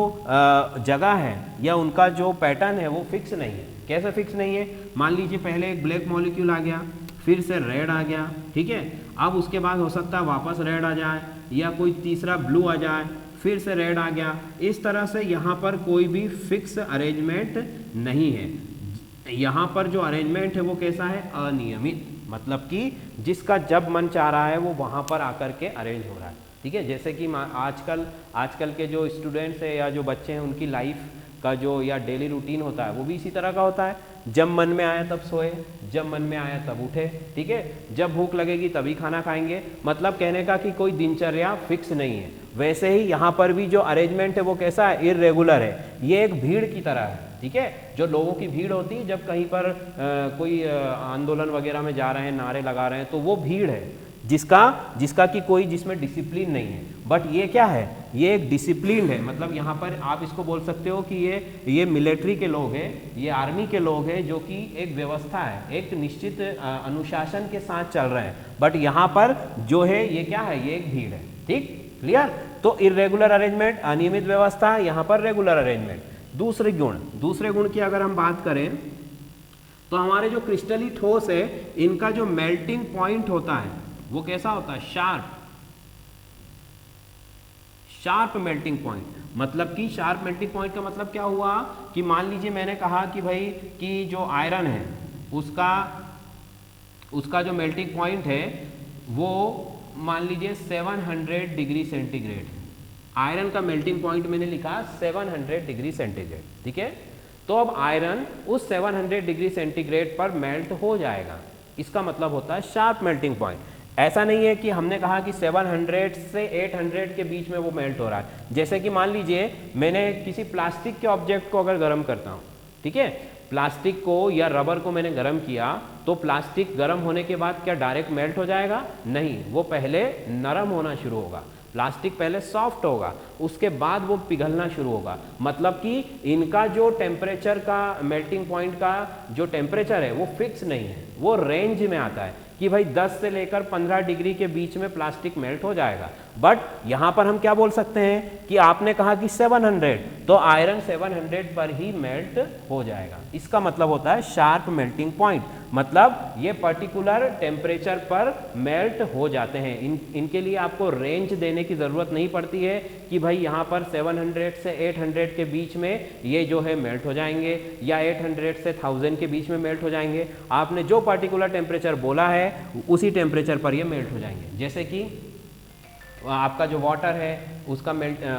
जगह है या उनका जो पैटर्न है वो फिक्स नहीं है। कैसे फिक्स नहीं है? मान लीजिए पहले एक ब्लैक मॉलिक्यूल आ गया, फिर से रेड आ गया। ठीक है, अब उसके बाद हो सकता है वापस रेड आ जाए या कोई तीसरा ब्लू आ जाए, फिर से रेड आ गया। इस तरह से यहाँ पर कोई भी फिक्स अरेंजमेंट नहीं है। यहाँ पर जो अरेंजमेंट है वो कैसा है? अनियमित, मतलब कि जिसका जब मन चाह रहा है वो वहाँ पर आकर के अरेंज हो रहा है। ठीक है, जैसे कि आजकल के जो स्टूडेंट्स हैं या जो बच्चे हैं उनकी लाइफ का जो या डेली रूटीन होता है वो भी इसी तरह का होता है। जब मन में आया तब सोए, जब मन में आया तब उठे। ठीक है, जब भूख लगेगी तभी खाना खाएंगे। मतलब कहने का कि कोई दिनचर्या फिक्स नहीं है। वैसे ही यहाँ पर भी जो अरेंजमेंट है वो कैसा है? इर्रेगुलर है। ये एक भीड़ की तरह है। ठीक है, जो लोगों की भीड़ होती है जब कहीं पर कोई आंदोलन वगैरह में जा रहे हैं, नारे लगा रहे हैं, तो वो भीड़ है जिसका कि कोई जिसमें डिसिप्लिन नहीं है। बट ये क्या है? ये एक डिसिप्लिन है। मतलब यहाँ पर आप इसको बोल सकते हो कि ये मिलिट्री के लोग हैं, ये आर्मी के लोग हैं, जो कि एक व्यवस्था है, एक निश्चित अनुशासन के साथ चल रहे हैं। बट यहाँ पर जो है ये क्या है? ये एक भीड़ है। ठीक, क्लियर? तो इर्रेगुलर अरेंजमेंट, अनियमित व्यवस्था, यहाँ पर रेगुलर अरेंजमेंट। दूसरे गुण की अगर हम बात करें तो हमारे जो क्रिस्टली ठोस है इनका जो मेल्टिंग पॉइंट होता है वो कैसा होता है? Sharp melting point. मतलब कि शार्प मेल्टिंग पॉइंट का मतलब क्या हुआ कि मान लीजिए मैंने कहा कि भाई कि जो आयरन है उसका जो मेल्टिंग पॉइंट है वो मान लीजिए 700 डिग्री सेंटीग्रेड। आयरन का मेल्टिंग पॉइंट मैंने लिखा 700 डिग्री सेंटीग्रेड। ठीक है, तो अब आयरन उस 700 डिग्री सेंटीग्रेड पर मेल्ट हो जाएगा। इसका मतलब होता है शार्प मेल्टिंग पॉइंट। ऐसा नहीं है कि हमने कहा कि 700 से 800 के बीच में वो मेल्ट हो रहा है। जैसे कि मान लीजिए मैंने किसी प्लास्टिक के ऑब्जेक्ट को अगर गर्म करता हूँ, ठीक है, प्लास्टिक को या रबर को मैंने गर्म किया तो प्लास्टिक गर्म होने के बाद क्या डायरेक्ट मेल्ट हो जाएगा? नहीं, वो पहले नरम होना शुरू होगा। प्लास्टिक पहले सॉफ्ट होगा, उसके बाद वो पिघलना शुरू होगा। मतलब कि इनका जो टेम्परेचर का, मेल्टिंग पॉइंट का जो टेम्परेचर है वो फिक्स नहीं है, वो रेंज में आता है कि भाई 10 से लेकर 15 डिग्री के बीच में प्लास्टिक मेल्ट हो जाएगा। बट यहाँ पर हम क्या बोल सकते हैं कि आपने कहा कि 700, तो आयरन 700 पर ही मेल्ट हो जाएगा। इसका मतलब होता है शार्प मेल्टिंग पॉइंट, मतलब ये पर्टिकुलर टेम्परेचर पर मेल्ट हो जाते हैं। इनके लिए आपको रेंज देने की ज़रूरत नहीं पड़ती है कि भाई यहाँ पर 700 से 800 के बीच में ये जो है मेल्ट हो जाएंगे, या 800 से 1000 के बीच में मेल्ट हो जाएंगे। आपने जो पर्टिकुलर टेम्परेचर बोला है उसी टेम्परेचर पर ये मेल्ट हो जाएंगे। जैसे कि आपका जो वाटर है उसका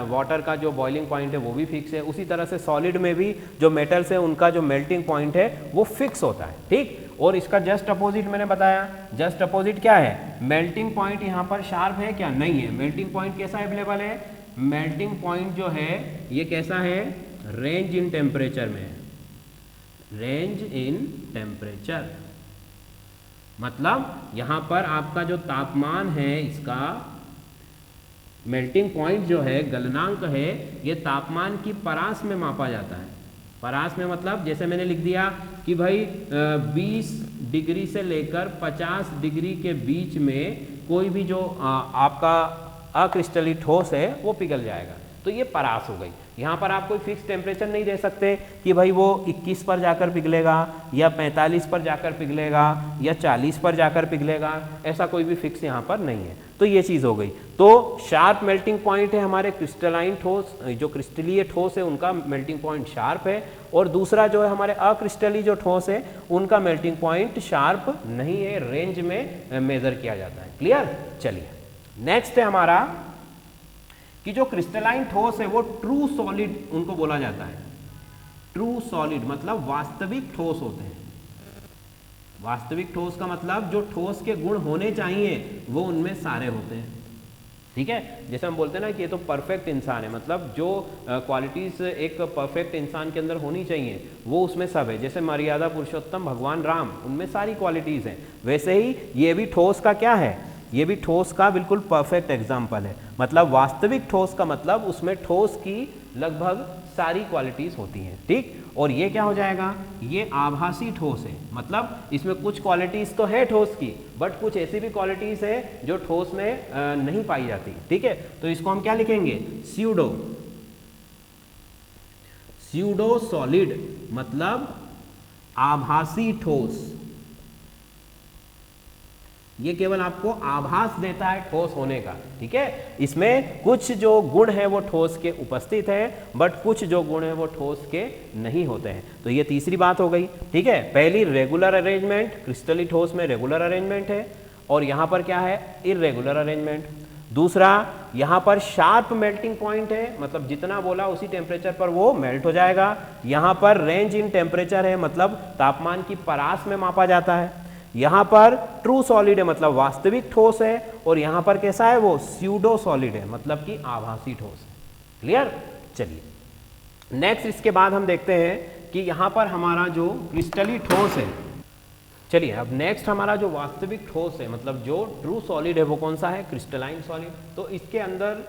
वाटर का जो बॉइलिंग पॉइंट है वो भी फिक्स है, उसी तरह से सॉलिड में भी जो मेटल्स है उनका जो मेल्टिंग पॉइंट है वो फिक्स होता है, ठीक। और इसका जस्ट अपोजिट मैंने बताया, जस्ट अपोजिट क्या है, मेल्टिंग पॉइंट यहाँ पर शार्प है क्या, नहीं है। मेल्टिंग पॉइंट कैसा अवेलेबल है, मेल्टिंग पॉइंट जो है ये कैसा है, रेंज इन टेम्परेचर में, रेंज इन टेम्परेचर, मतलब यहाँ पर आपका जो तापमान है, इसका मेल्टिंग पॉइंट जो है, गलनांक है, ये तापमान की परास में मापा जाता है। परास में मतलब जैसे मैंने लिख दिया कि भाई 20 डिग्री से लेकर 50 डिग्री के बीच में कोई भी जो आपका अक्रिस्टलीय ठोस है वो पिघल जाएगा, तो ये परास हो गई। यहाँ पर आप कोई फिक्स टेम्परेचर नहीं दे सकते कि भाई वो 21 पर जाकर पिघलेगा, या 45 पर जाकर पिघलेगा, या 40 पर जाकर पिघलेगा, ऐसा कोई भी फिक्स यहाँ पर नहीं है। तो ये चीज़ हो गई। तो शार्प मेल्टिंग पॉइंट है हमारे क्रिस्टलाइन ठोस, जो क्रिस्टलीय ठोस है उनका मेल्टिंग पॉइंट शार्प है, और दूसरा जो है हमारे अक्रिस्टलीय जो ठोस है उनका मेल्टिंग पॉइंट शार्प नहीं है, रेंज में मेजर किया जाता है। क्लियर। चलिए नेक्स्ट है हमारा कि जो क्रिस्टलाइन ठोस है वो ट्रू सॉलिड उनको बोला जाता है। ट्रू सॉलिड मतलब वास्तविक ठोस होते हैं। वास्तविक ठोस का मतलब जो ठोस के गुण होने चाहिए वो उनमें सारे होते हैं, ठीक है। जैसे हम बोलते हैं ना कि ये तो परफेक्ट इंसान है, मतलब जो क्वालिटीज एक परफेक्ट इंसान के अंदर होनी चाहिए वो उसमें सब है। जैसे मर्यादा पुरुषोत्तम भगवान राम, उनमें सारी क्वालिटीज हैं, वैसे ही ये भी ठोस का क्या है, ये भी ठोस का बिल्कुल परफेक्ट एग्जाम्पल है। मतलब वास्तविक ठोस का मतलब उसमें ठोस की लगभग सारी क्वालिटीज होती हैं, ठीक। और ये क्या हो जाएगा, ये आभासी ठोस है, मतलब इसमें कुछ क्वालिटीज तो है ठोस की, बट कुछ ऐसी भी क्वालिटीज है जो ठोस में नहीं पाई जाती, ठीक है। तो इसको हम क्या लिखेंगे, स्यूडो, स्यूडो सॉलिड मतलब आभासी ठोस। ये केवल आपको आभास देता है ठोस होने का, ठीक है। इसमें कुछ जो गुण है वो ठोस के उपस्थित है, बट कुछ जो गुण है वो ठोस के नहीं होते हैं। तो ये तीसरी बात हो गई, ठीक है। पहली रेगुलर अरेंजमेंट, क्रिस्टलीय ठोस में रेगुलर अरेंजमेंट है, और यहाँ पर क्या है, इररेगुलर अरेंजमेंट। दूसरा, यहाँ पर शार्प मेल्टिंग पॉइंट है, मतलब जितना बोला उसी टेम्परेचर पर वो मेल्ट हो जाएगा। यहाँ पर रेंज इन टेम्परेचर है, मतलब तापमान की परास में मापा जाता है। यहाँ पर ट्रू सॉलिड है, मतलब वास्तविक ठोस है, और यहाँ पर कैसा है, वो स्यूडो सॉलिड है, मतलब कि आभासी ठोस है। क्लियर। चलिए नेक्स्ट, इसके बाद हम देखते हैं कि यहाँ पर हमारा जो क्रिस्टलीय ठोस है, चलिए अब नेक्स्ट हमारा जो वास्तविक ठोस है, मतलब जो ट्रू सॉलिड है वो कौन सा है, क्रिस्टलाइन सॉलिड। तो इसके अंदर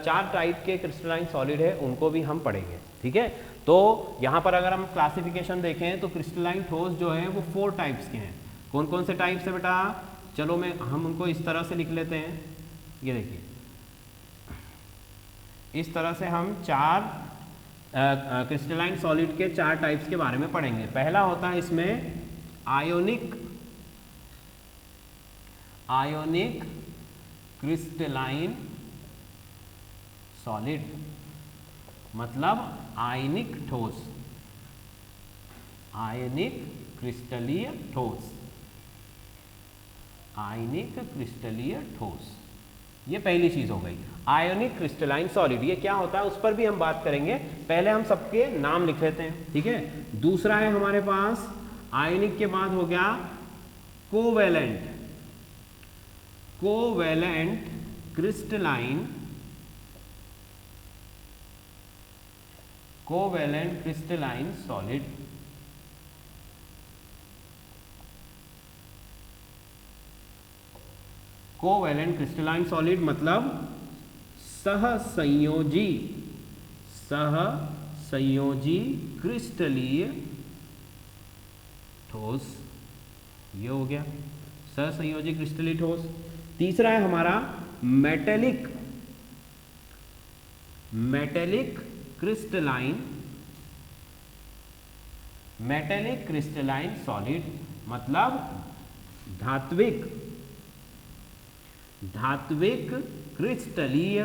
4 टाइप के क्रिस्टलाइन सॉलिड है, उनको भी हम पढ़ेंगे, ठीक है। तो यहाँ पर अगर हम क्लासिफिकेशन देखें तो क्रिस्टलाइन ठोस जो है वो 4 टाइप्स के हैं। कौन कौन से टाइप्स है बेटा, चलो हम उनको इस तरह से लिख लेते हैं। ये देखिए, इस तरह से हम 4 क्रिस्टलाइन सॉलिड के 4 टाइप्स के बारे में पढ़ेंगे। पहला होता है इसमें आयोनिक क्रिस्टलाइन सॉलिड, मतलब आयनिक ठोस, आयनिक क्रिस्टलीय ठोस, आयनिक क्रिस्टलीय ठोस। ये पहली चीज हो गई, आयोनिक क्रिस्टलाइन सॉलिड। ये क्या होता है उस पर भी हम बात करेंगे, पहले हम सबके नाम लिख लेते हैं, ठीक है। दूसरा है हमारे पास, आयोनिक के बाद हो गया covalent, covalent crystalline, covalent crystalline solid. Covalent crystalline solid मतलब सहसंयोजी क्रिस्टलीय ठोस, ये हो गया सहसंयोजी क्रिस्टलीय ठोस। तीसरा है हमारा मेटेलिक क्रिस्टलाइन सॉलिड, मतलब धात्विक क्रिस्टलीय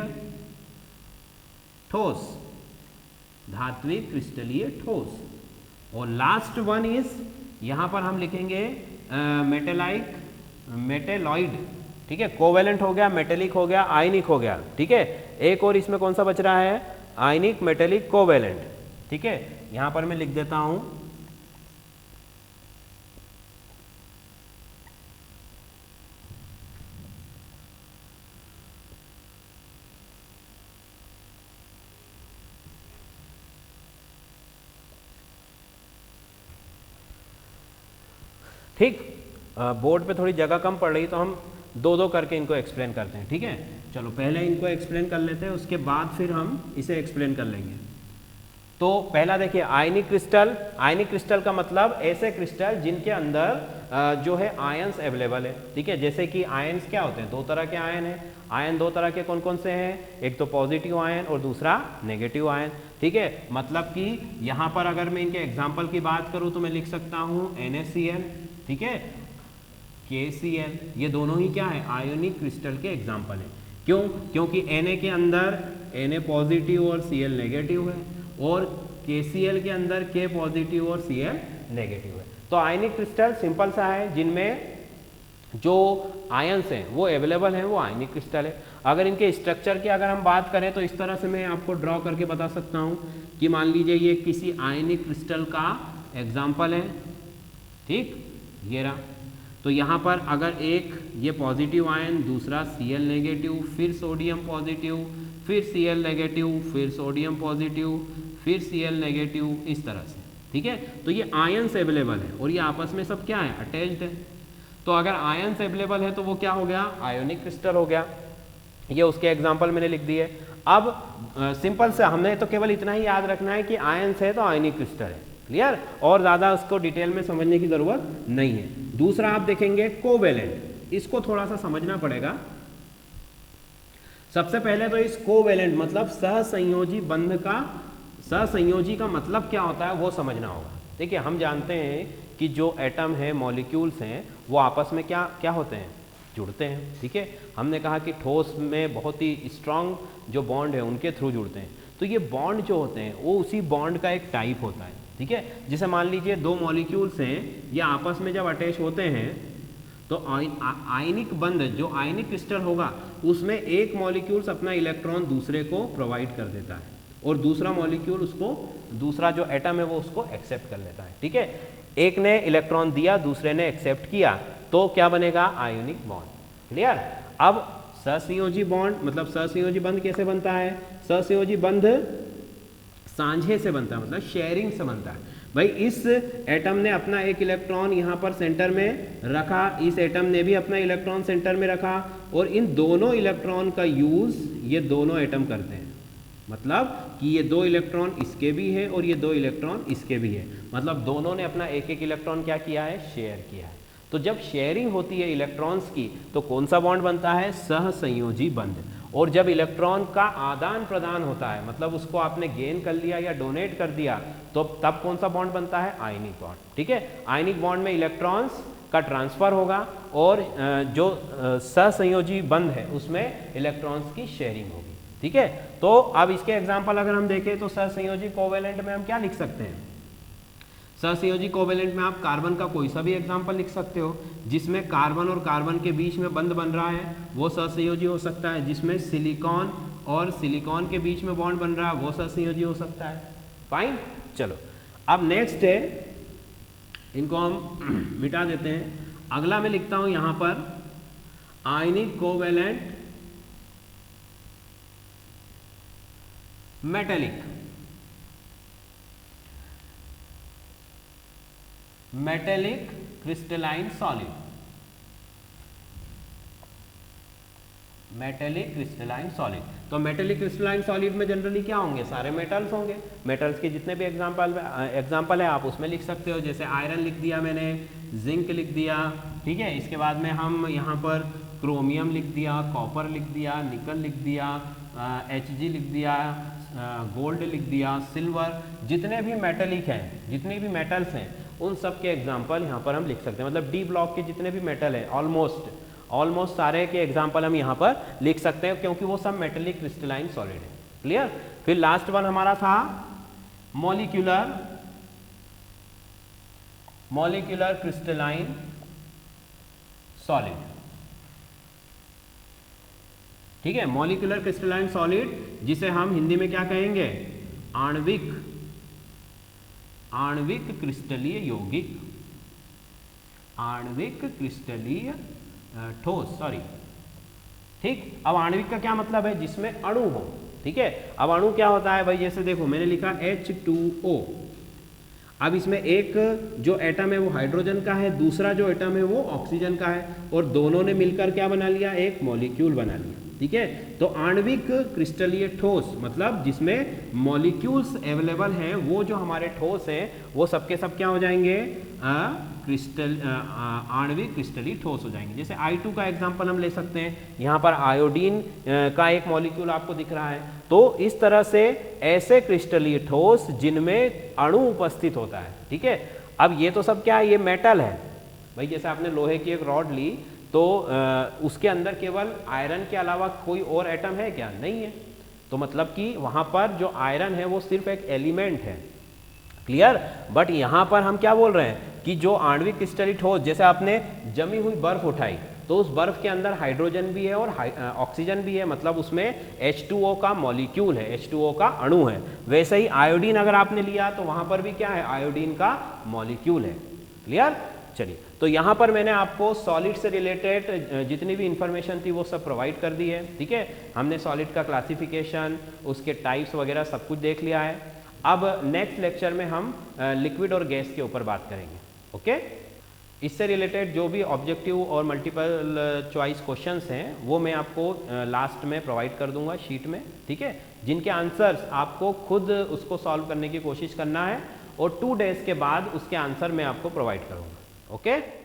ठोस, धात्विक क्रिस्टलीय ठोस। और लास्ट वन इज, यहां पर हम लिखेंगे मेटेलॉइड, ठीक है, कोवेलेंट हो गया, मेटेलिक हो गया, आयनिक हो गया, ठीक है। एक और इसमें कौन सा बच रहा है, आयनिक, मेटेलिक, कोवेलेंट, ठीक है। यहां पर मैं लिख देता हूं ठीक। बोर्ड पे थोड़ी जगह कम पड़ रही तो हम दो दो करके इनको एक्सप्लेन करते हैं, ठीक है। चलो पहले इनको एक्सप्लेन कर लेते हैं, उसके बाद फिर हम इसे एक्सप्लेन कर लेंगे। तो पहला देखिए आयनिक क्रिस्टल का मतलब ऐसे क्रिस्टल जिनके अंदर जो है आयंस अवेलेबल है, ठीक है। जैसे कि आयंस क्या होते हैं, दो तरह के आयन है। आयन दो तरह के कौन कौन से हैं, एक तो पॉजिटिव आयन और दूसरा नेगेटिव आयन, ठीक है। मतलब कि यहां पर अगर मैं इनके एग्जाम्पल की बात करूं तो मैं लिख सकता हूं NaCl, ठीक है, KCl, ये दोनों ही क्या है, आयोनिक क्रिस्टल के एग्जाम्पल है। क्यों, क्योंकि Na के अंदर Na पॉजिटिव और Cl नेगेटिव है, और KCl के अंदर K पॉजिटिव और Cl नेगेटिव है। तो आयनिक क्रिस्टल सिंपल सा है, जिनमें जो आयंस हैं वो अवेलेबल हैं, वो आयनिक क्रिस्टल है। अगर इनके स्ट्रक्चर की अगर हम बात करें तो इस तरह से मैं आपको ड्रॉ करके बता सकता हूं कि मान लीजिए ये किसी आयनिक क्रिस्टल का एग्जाम्पल है, ठीक, ये रहा। तो यहाँ पर अगर एक ये पॉजिटिव आयन, दूसरा Cl नेगेटिव, फिर सोडियम पॉजिटिव, फिर Cl नेगेटिव, फिर सोडियम पॉजिटिव, फिर Cl नेगेटिव, इस तरह से, ठीक है। तो ये आयंस अवेलेबल है और ये आपस में सब क्या है, अटैच्ड है। तो अगर आयंस अवेलेबल है तो वो क्या हो गया, आयोनिक क्रिस्टल हो गया। ये उसके एग्जाम्पल मैंने लिख दिए। अब सिंपल से हमने तो केवल इतना ही याद रखना है कि आयंस है तो आयनिक क्रिस्टल है, क्लियर, और ज्यादा उसको डिटेल में समझने की जरूरत नहीं है। दूसरा आप देखेंगे कोवेलेंट, इसको थोड़ा सा समझना पड़ेगा। सबसे पहले तो इस कोवेलेंट मतलब सहसंयोजी बंध का, सहसंयोजी का मतलब क्या होता है वो समझना होगा। देखिए हम जानते हैं कि जो एटम है, मॉलिक्यूल्स हैं, वो आपस में क्या क्या होते हैं, जुड़ते हैं, ठीक है। हमने कहा कि ठोस में बहुत ही स्ट्रांग जो बॉन्ड है उनके थ्रू जुड़ते हैं। तो ये बॉन्ड जो होते हैं वो उसी बॉन्ड का एक टाइप होता है, ठीक है। जैसे मान लीजिए दो मॉलिक्यूल्स हैं, ये आपस में जब अटैच होते हैं तो आयनिक बंध, जो आयनिक क्रिस्टल होगा उसमें एक मॉलिक्यूल्स अपना इलेक्ट्रॉन दूसरे को प्रोवाइड कर देता है और दूसरा मॉलिक्यूल उसको, दूसरा जो एटम है वो उसको एक्सेप्ट कर लेता है, ठीक है। एक ने इलेक्ट्रॉन दिया, दूसरे ने एक्सेप्ट किया, तो क्या बनेगा, आयोनिक बॉन्ड, क्लियर। अब सहसंयोजी बॉन्ड मतलब सहसंयोजी बंध कैसे बनता है, सहसंयोजी बंध सांझे से बनता है, मतलब शेयरिंग से बनता है। भाई इस एटम ने अपना एक इलेक्ट्रॉन यहाँ पर सेंटर में रखा, इस एटम ने भी अपना इलेक्ट्रॉन सेंटर में रखा, और इन दोनों इलेक्ट्रॉन का यूज ये दोनों एटम करते हैं। मतलब कि ये दो इलेक्ट्रॉन इसके भी है और ये दो इलेक्ट्रॉन इसके भी है, मतलब दोनों ने अपना एक एक इलेक्ट्रॉन क्या किया है, शेयर किया है। तो जब शेयरिंग होती है इलेक्ट्रॉन्स की तो कौन सा बॉन्ड बनता है, सहसंयोजी बंध। और जब इलेक्ट्रॉन का आदान प्रदान होता है, मतलब उसको आपने गेन कर लिया या डोनेट कर दिया, तो तब कौन सा बॉन्ड बनता है, आयनिक बॉन्ड, ठीक है। आयनिक बॉन्ड में इलेक्ट्रॉन्स का ट्रांसफर होगा और जो सहसंयोजी बंध है उसमें इलेक्ट्रॉन्स की शेयरिंग होगी, ठीक है। तो अब इसके एग्जाम्पल अगर हम देखें तो सहसंयोजी कोवेलेंट में हम क्या लिख सकते हैं, सहसंयोजी कोवेलेंट में आप कार्बन का कोई सा भी एग्जाम्पल लिख सकते हो, जिसमें कार्बन और कार्बन के बीच में बंध बन रहा है वो सहसंयोजी हो सकता है। जिसमें सिलिकॉन और सिलिकॉन के बीच में बॉन्ड बन रहा है वो सहसंयोजी हो सकता है। फाइन, चलो अब नेक्स्ट है, इनको हम मिटा देते हैं। अगला मैं लिखता हूं यहां पर ionic covalent metallic crystalline solid. Metallic crystalline solid. तो मेटेलिक क्रिस्टलाइन सॉलिड में जनरली क्या होंगे, सारे मेटल्स होंगे। मेटल्स के जितने भी एग्जाम्पल है आप उसमें लिख सकते हो, जैसे आयरन लिख दिया मैंने, जिंक लिख दिया, ठीक है। इसके बाद में हम यहाँ पर क्रोमियम लिख दिया, कॉपर लिख दिया, निकल लिख दिया, Hg लिख दिया, गोल्ड लिख दिया, सिल्वर, जितने भी मेटेलिक हैं, जितने भी मेटल्स हैं उन सब के एग्जाम्पल यहाँ पर हम लिख सकते हैं। मतलब डी ब्लॉक के जितने भी मेटल हैं ऑलमोस्ट सारे के एग्जाम्पल हम यहाँ पर लिख सकते हैं, क्योंकि वो सब मेटेलिक क्रिस्टलाइन सॉलिड है। क्लियर। फिर लास्ट वन हमारा था मॉलिक्यूलर क्रिस्टलाइन सॉलिड। ठीक है, मॉलिक्यूलर क्रिस्टलाइन सॉलिड जिसे हम हिंदी में क्या कहेंगे, आणविक क्रिस्टलीय यौगिक, आणविक क्रिस्टलीय ठोस, सॉरी। ठीक, अब आणविक का क्या मतलब है, जिसमें अणु हो। ठीक है, अब अणु क्या होता है भाई, जैसे देखो मैंने लिखा H2O। अब इसमें एक जो एटम है वो हाइड्रोजन का है, दूसरा जो एटम है वो ऑक्सीजन का है, और दोनों ने मिलकर क्या बना लिया, एक मॉलिक्यूल बना लिया। ठीक है, तो आणविक क्रिस्टलीय ठोस मतलब जिसमें मॉलिक्यूल्स अवेलेबल हैं, वो जो हमारे ठोस हैं वो सबके सब क्या हो जाएंगे, आणविक क्रिस्टलीय ठोस हो जाएंगे। जैसे I2 का एग्जांपल हम ले सकते हैं, यहाँ पर आयोडीन का एक मॉलिक्यूल आपको दिख रहा है। तो इस तरह से ऐसे क्रिस्टलीय ठोस जिनमें अणु उपस्थित होता है। ठीक है, अब ये तो सब क्या है, ये मेटल है भाई। जैसे आपने लोहे की एक रॉड ली तो उसके अंदर केवल आयरन के अलावा कोई और एटम है क्या, नहीं है। तो मतलब कि वहाँ पर जो आयरन है वो सिर्फ एक एलिमेंट है। क्लियर। बट यहाँ पर हम क्या बोल रहे हैं कि जो आणविक क्रिस्टलीय ठोस, जैसे आपने जमी हुई बर्फ उठाई तो उस बर्फ के अंदर हाइड्रोजन भी है और ऑक्सीजन भी है, मतलब उसमें H2O का मॉलिक्यूल है, H2O का अणु है। वैसे ही आयोडीन अगर आपने लिया तो वहाँ पर भी क्या है, आयोडीन का मॉलिक्यूल है। क्लियर। चलिए, तो यहाँ पर मैंने आपको सॉलिड से रिलेटेड जितनी भी इंफॉर्मेशन थी वो सब प्रोवाइड कर दी है। ठीक है, हमने सॉलिड का क्लासिफिकेशन, उसके टाइप्स वगैरह सब कुछ देख लिया है। अब नेक्स्ट लेक्चर में हम लिक्विड और गैस के ऊपर बात करेंगे। ओके, इससे रिलेटेड जो भी ऑब्जेक्टिव और मल्टीपल चॉइस क्वेश्चंस हैं वो मैं आपको लास्ट में प्रोवाइड कर दूंगा शीट में। ठीक है, जिनके आंसर्स आपको खुद उसको सॉल्व करने की कोशिश करना है, और 2 डेज के बाद उसके आंसर मैं आपको प्रोवाइड करूंगा। ओके।